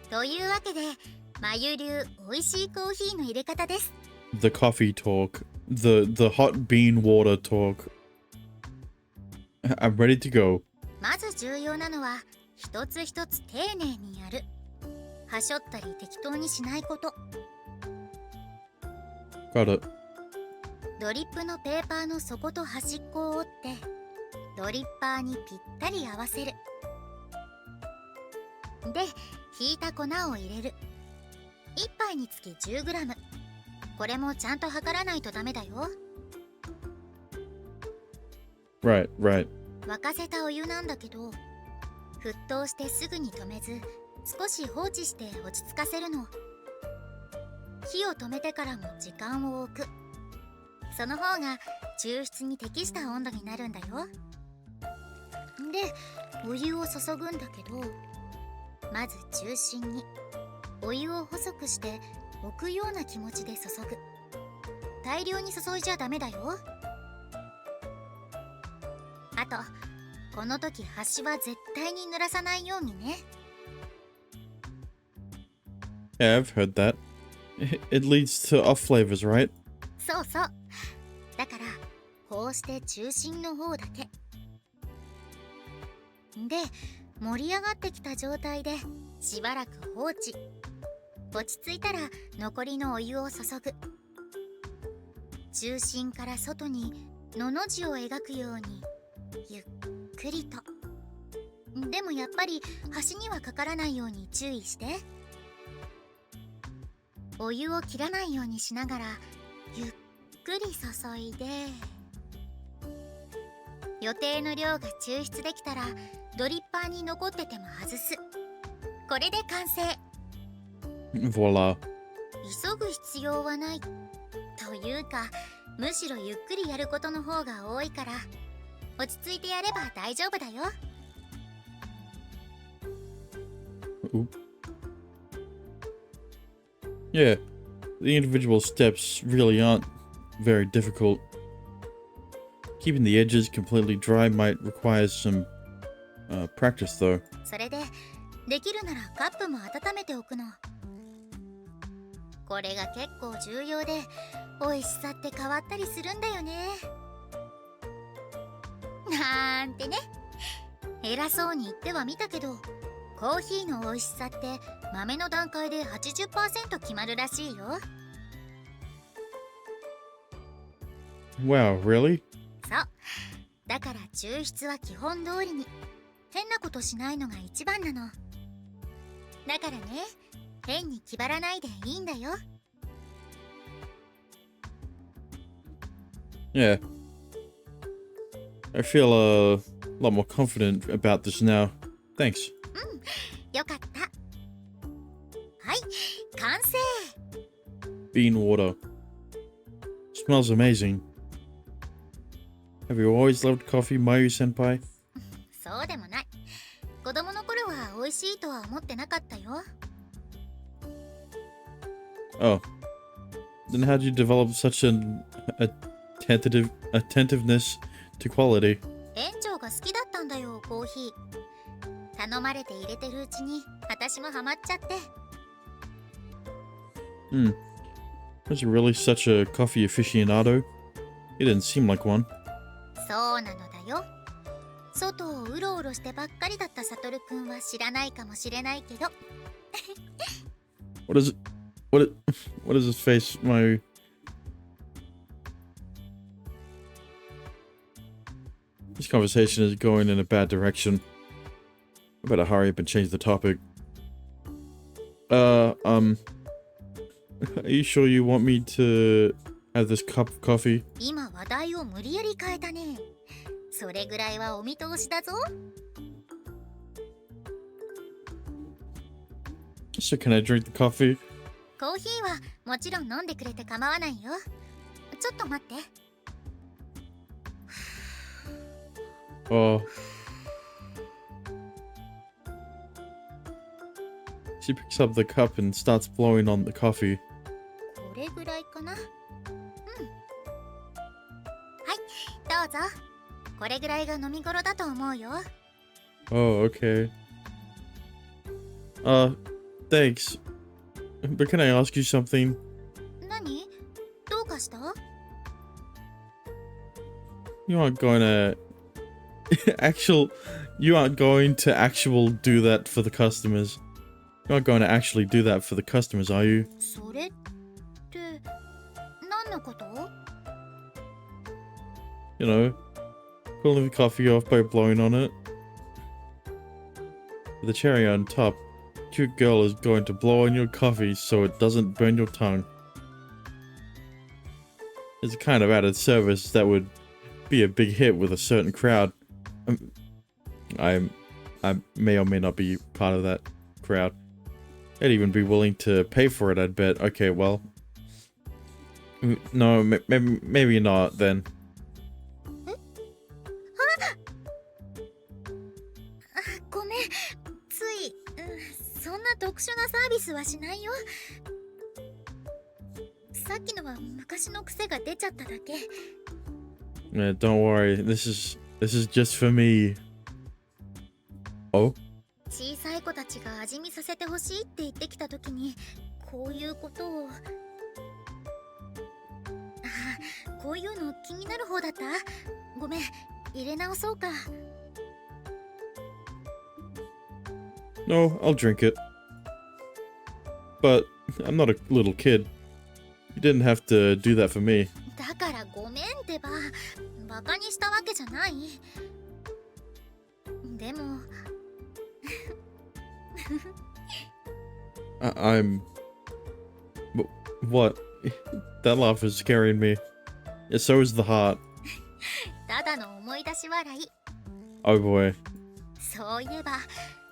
というわけで、まゆ流美味しいコーヒーの入れ方です。 The coffee talk. The hot bean water talk. I'm ready to go. まず重要なのは一つ一つ丁寧にやる。はしょったり適当にしないこと。 Got it. ドリップのペーパーの底と端っこを折ってドリッパーにぴったり合わせる。で、ひいた粉を入れる。1杯につき 10g。 これもちゃんと測らないとダメだよ。 Right, right. 沸かせたお湯なんだけど、沸騰してすぐに止めず少し放置して落ち着かせるの。火を止めてからも時間を置く。その方が抽出に適した温度になるんだよ。で、お湯を注ぐんだけど、まず中心にお湯を細くして置くような気持ちで注ぐ。大量に注いじゃダメだよ。あと、この時端は絶対に濡らさないようにね。 Yeah, I've heard that. It leads to off flavors, right? そうそう。だからこうして中心の方だけで、盛り上がってきた状態でしばらく放置。落ち着いたら残りのお湯を注ぐ。中心から外にのの字を描くようにゆっくりと。でもやっぱり端にはかからないように注意して。お湯を切らないようにしながらゆっくり注いで、予定の量が抽出できたらドリッパーに残ってても外す。これで完成。 Voila. 急ぐ必要はないというか、むしろゆっくりやることの方が多いから落ち着いてやれば大丈夫だよ。 Oop. Yeah, the individual steps really aren't very difficult. Keeping the edges completely dry might require some practice though. それでできるならカップも温めておくの。これが結構重要で美味しさって変わったりするんだよね。なんてね。偉そうに言ってはみたけど、コーヒーの美味しさって豆の段階で 80% 決まるらしいよ。 Wow, really? そう。だから抽出は基本通りに。変なことしないのが一番なの。だからね、変に気張らないでいいんだよ。Yeah. I feel a lot more confident about this now. Thanks. よかった。はい、完成。 Bean water. Smells amazing. Have you always loved coffee, Mayu-senpai? そうでもない。子供の頃は美味しいとは思ってなかったよ。 Oh. Then how'd you develop such an attentiveness to quality? 園長が好きだったんだよ、コーヒー。頼まれて入れてるうちに私もハマっちゃって。 Was you really such a coffee aficionado? You didn't seem like one. そうなのだよ。外をうろうろしてばっかりだったサトルくんは知らないかもしれないけど。 What is it? What is his face, Mayu? This conversation is going in a bad direction. I better hurry up and change the topic. Are you sure you want me to have this cup of coffee? 今話題を無理やり変えたね。それぐらいはお見通しだぞ。 So can I drink the coffee? コーヒーはもちろん飲んでくれて構わないよ。ちょっと待って。 Oh. She picks up the cup and starts blowing on the coffee. これぐらいかな。はい、どうぞ。これぐらいが飲み頃だと思うよ。 Oh, okay. Thanks. But can I ask you something? 何？どうかした？ You aren't going to you aren't going to do that for the customers. You aren't going to actually do that for the customers, are you? それって何のこと？ You know, cooling the coffee off by blowing on it. With the cherry on top, cute girl is going to blow on your coffee so it doesn't burn your tongue. It's a kind of added service that would be a big hit with a certain crowd. I may or may not be part of that crowd. I'd even be willing to pay for it, I'd bet. Okay, well. No, maybe not then. ごめん、つい、そんな特殊なサービスはしないよ。さっきのは昔の癖が出ちゃっただけ。 Yeah, don't worry. This is just for me. Oh? 小さい子たちが味見させてほしいって言ってきたときに、こういうことを。こういうの気になる方だった？ごめん、入れ直そうか。 No, I'll drink it. But I'm not a little kid. You didn't have to do that for me. だからごめんってば、バカにしたわけじゃない。でも。I'm... What? That laugh is scaring me. Yeah, so is the heart. ただの思い出し笑い。 Oh boy. そういえば、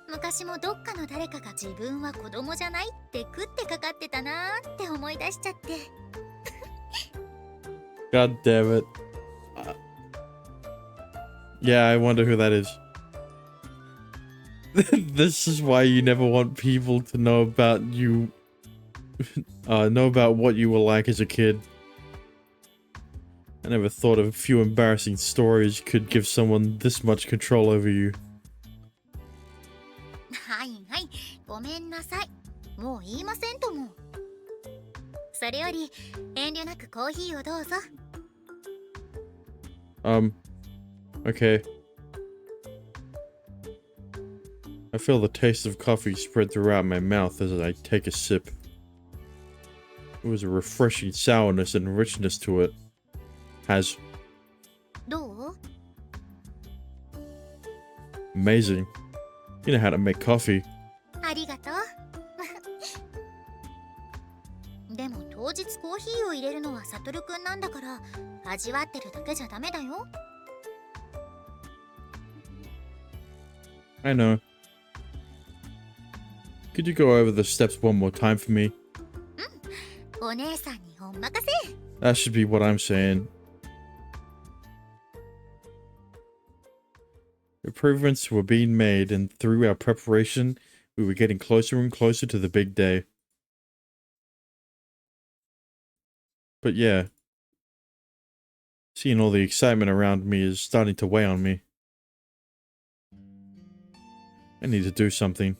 昔もどっかの誰かが自分は子供じゃないって食ってかかってたなーって思い出しちゃって。God damn it. Yeah, I wonder who that is. This is why you never want people to know about you. Know about what you were like as a kid. I never thought a few embarrassing stories could give someone this much control over you. はいはい、ごめんなさい。もう言いませんとも。それより遠慮なくコーヒーをどうぞ。Okay. I feel the taste of coffee spread throughout my mouth as I take a sip. It was a refreshing sourness and richness to it. Has. どう？ Amazing. You know how to make coffee. ありがとう。でも当日コーヒーを入れるのはサ悟くんなんだから、味わってるだけじゃダメだよ。 I know. Could you go over the steps one more time for me? お姉さんにお任せ。 That should be what I'm saying. Improvements were being made, and through our preparation, we were getting closer and closer to the big day. But yeah, seeing all the excitement around me is starting to weigh on me. I need to do something.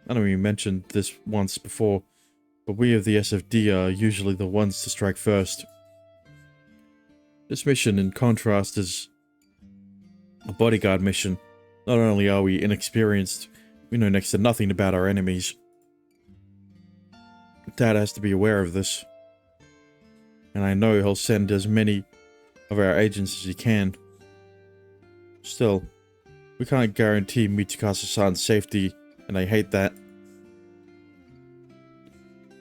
I know you mentioned this once before, but we of the SFD are usually the ones to strike first. This mission, in contrast, is a bodyguard mission. Not only are we inexperienced, we know next to nothing about our enemies. Dad has to be aware of this. And I know he'll send as many of our agents as he can. Still, we can't guarantee Mitsukasa-san's safety, and I hate that.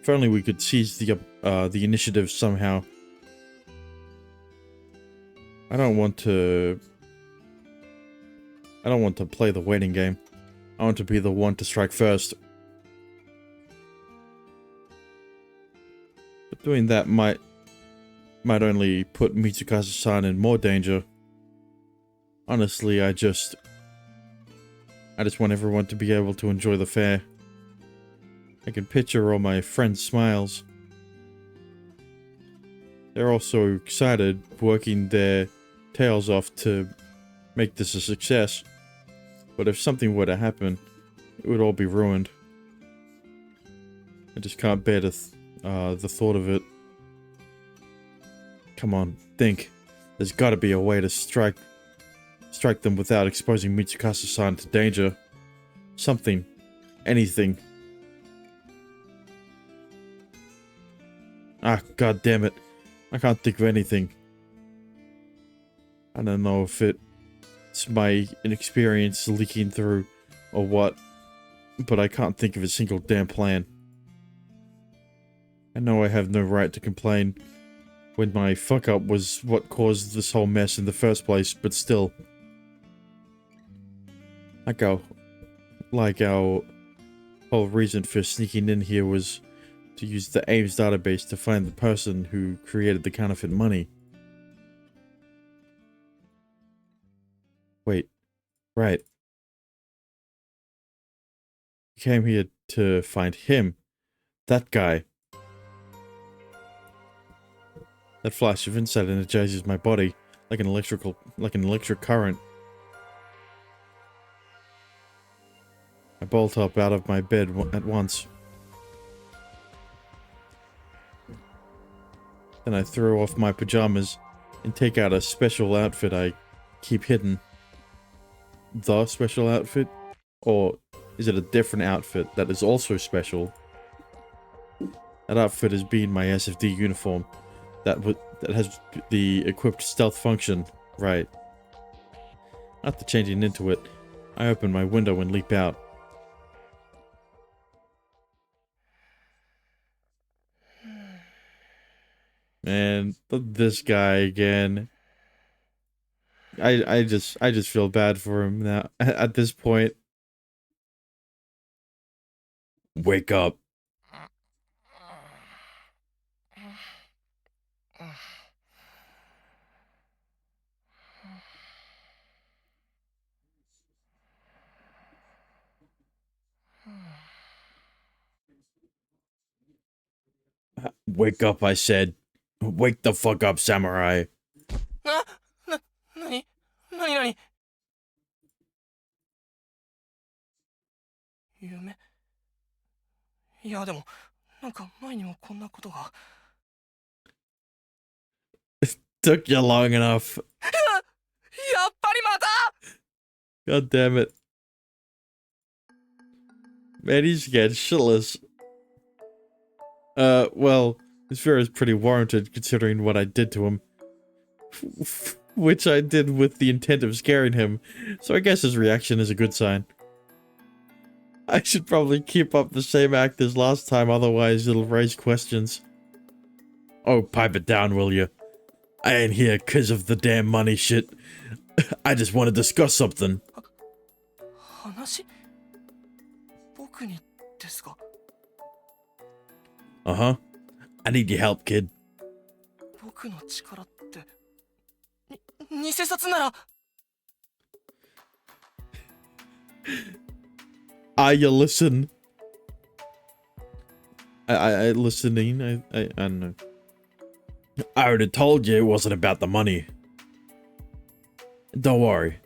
If only we could seize the initiative somehow. I don't want to play the waiting game. I want to be the one to strike first. But doing that might only put Mitsukasa-san in more danger. Honestly, I just want everyone to be able to enjoy the fair. I can picture all my friends' smiles. They're all so excited, working their tails off to make this a success. But if something were to happen, it would all be ruined. I just can't bear the thought of it. Come on, think. There's gotta be a way to strike them without exposing Mitsukasa-san to danger. Something. Anything. Ah, god damn it. I can't think of anything. I don't know if it's my inexperience leaking through or what, but I can't think of a single damn plan. I know I have no right to complain when my fuck-up was what caused this whole mess in the first place, but still. Like our whole reason for sneaking in here was to use the AIMS database to find the person who created the counterfeit money. Wait, right. We came here to find him. That guy. That flash of insight energizes my body like an electric current. I bolt up out of my bed at once. Then I throw off my pajamas and take out a special outfit I keep hidden. The special outfit? Or is it a different outfit that is also special? That outfit has been my SFD uniform. That has the equipped stealth function. Right. After changing into it, I open my window and leap out. Man, this guy again. I just feel bad for him now at this point. Wake up. Wake up, I said. Wake the fuck up, samurai. 何夢いやでもなんか前にもこんなことが Took you long enough. やっぱりまた God damn it. Man, he's getting shitless. Well, his fear is pretty warranted considering what I did to him. Which I did with the intent of scaring him, so I guess his reaction is a good sign. I should probably keep up the same act as last time, otherwise it'll raise questions. Oh, pipe it down, will you? I ain't here 'cause of the damn money shit. I just want to discuss something. 話僕にですか？ Uh-huh. I need your help, kid. 僕の力って偽札なら You listen. I listening. I don't know. I already told you it wasn't about the money. Don't worry.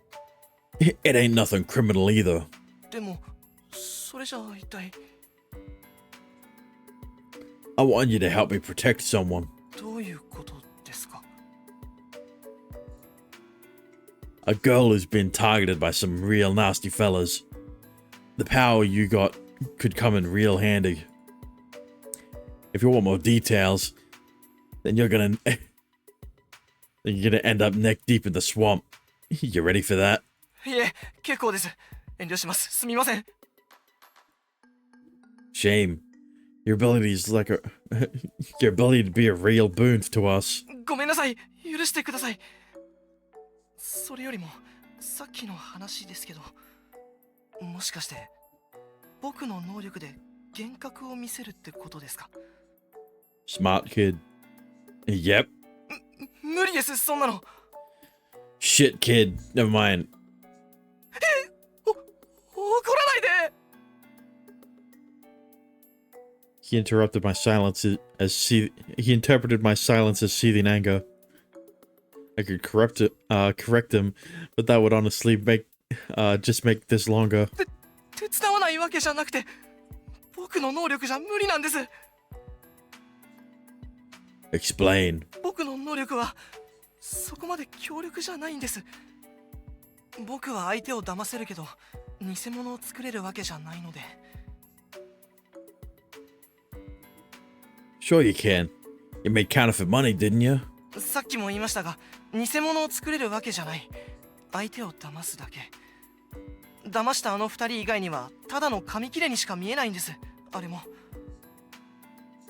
It ain't nothing criminal either. でもそれじゃあ一体 I want you to help me protect someone. どういうことですか？ A girl who's been targeted by some real nasty fellas. The power you got could come in real handy. If you want more details, then you're gonna end up neck deep in the swamp. You ready for that? いえ、結構です。遠慮します。すみません。 Shame. Your ability is like your ability to be a real boon to us. ごめんなさい。許してください。それよりも、さっきの話ですけど、もしかして、僕の能力で幻覚を見せるってことですか？ Smart kid. Yep. 無理です、そんなの。 Shit, kid. Never mind. 怒らないで。 He interrupted my silence he interpreted my silence as seething anger. I could correct him, but that would honestly just make this longer. 手伝わないわけじゃなくて、僕の能力じゃ無理なんです。 Explain. 僕の能力はそこまで強力じゃないんです。僕は相手を騙せるけど、偽物を作れるわけじゃないので。 Sure you can. You made counterfeit money, didn't you? さっきも言いましたが、偽物を作れるわけじゃない。相手を騙すだけ。騙したあの二人以外にはただの紙切れにしか見えないんです。あれも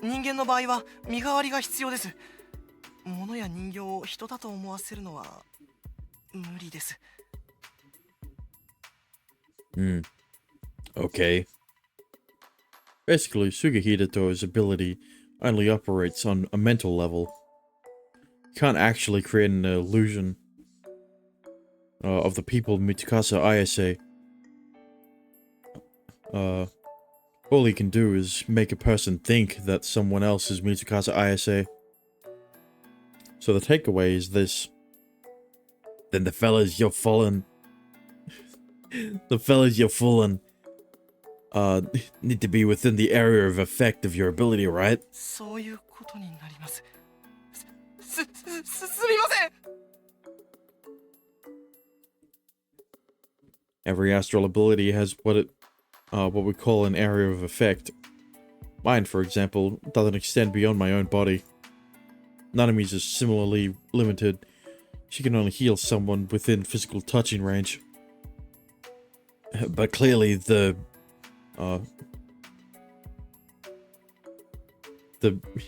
人間の場合は身代わりが必要です。物や人形を人だと思わせるのは無理です。 Okay. Basically, Sugahito's ability only operates on a mental level. You can't actually create an illusion of the people Mitsukasa Ayase. All he can do is make a person think that someone else is Mitsukasa Ayase. So the takeaway is this. Then the fellas you're fooling... need to be within the area of effect of your ability, right? そういうことになります。すみません。 Every astral ability has what we call an area of effect. Mine, for example, doesn't extend beyond my own body. Nanami's is similarly limited. She can only heal someone within physical touching range. But clearly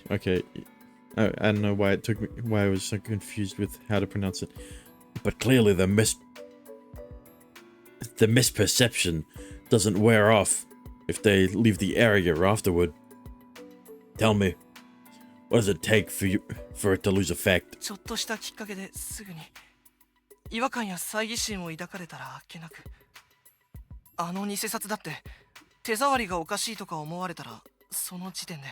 okay, I don't know why I was so confused with how to pronounce it. But clearly the misperception doesn't wear off if they leave the area afterward. Tell me, what does it take for it to lose effect? ちょっとしたきっかけですぐに違和感や猜疑心を抱かれたらあっけなく。あの偽札だって手触りがおかしいとか思われたら、その時点で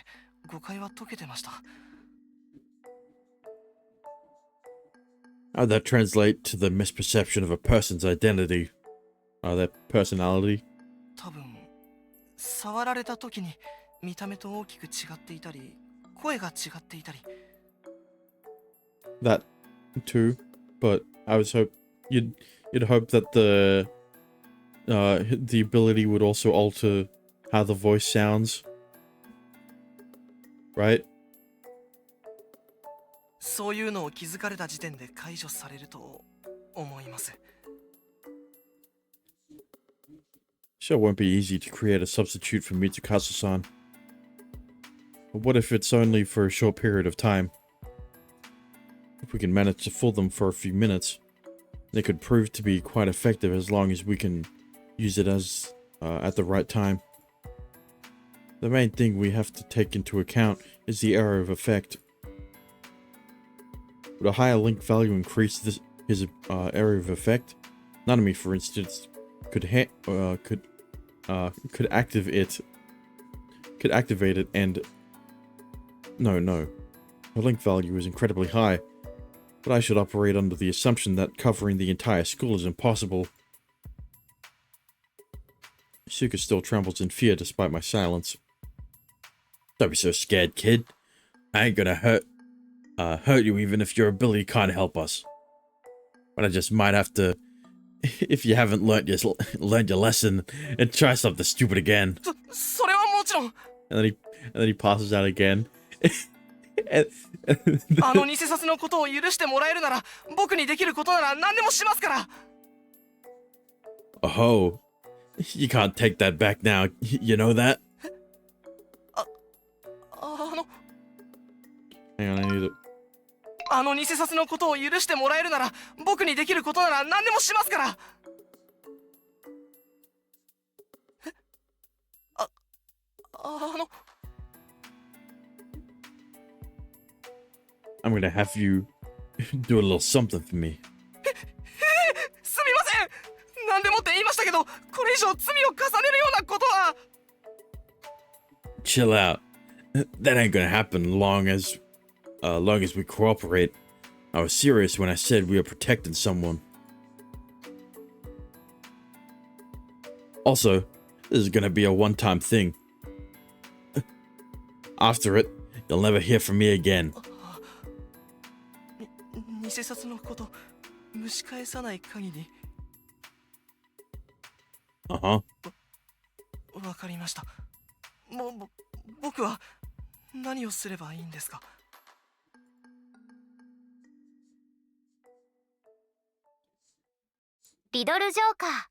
誤解は解けてました。 How'd that translate to the misperception of a person's identity? Their personality? 多分触られた時に見た目と大きく違っていたり、声が違っていたり。 That too, but I was you'd hope that the ability would also alter how the voice sounds, right? そういうのを気づかれた時点で解除されると思います。 Sure won't be easy to create a substitute for Mitsukasa-san. But what if it's only for a short period of time? If we can manage to fool them for a few minutes, they could prove to be quite effective as long as we can use it as at the right time. The main thing we have to take into account is the area of effect. Would a higher link value increase his area of effect? Nanami, for instance, could activate it and no. Her link value is incredibly high, but I should operate under the assumption that covering the entire school is impossible. Suka still trembles in fear despite my silence. Don't be so scared, kid. I ain't gonna hurt you even if your ability can't help us. But I just might have to, if you haven't learned your lesson, and try something stupid again. それはもちろん And then he passes out again. あの偽札のことを許してもらえるなら僕にできることなら何でもしますから Oh, you can't take that back now. You know that? Hang on, I need it. あの偽札のことを許してもらえるなら僕にできることなら何でもしますから I'm gonna have you do a little something for me. すみません何でもって言いましたけどこれ以上罪を重ねるようなことは Chill out. That ain't gonna happen long as we cooperate. I was serious when I said we are protecting someone. Also, this is gonna be a one-time thing. After it, you'll never hear from me again. 偽札のこと蒸し返さない限り Uh-huh. わかりました僕は何をすればいいんですかリドルジョーカー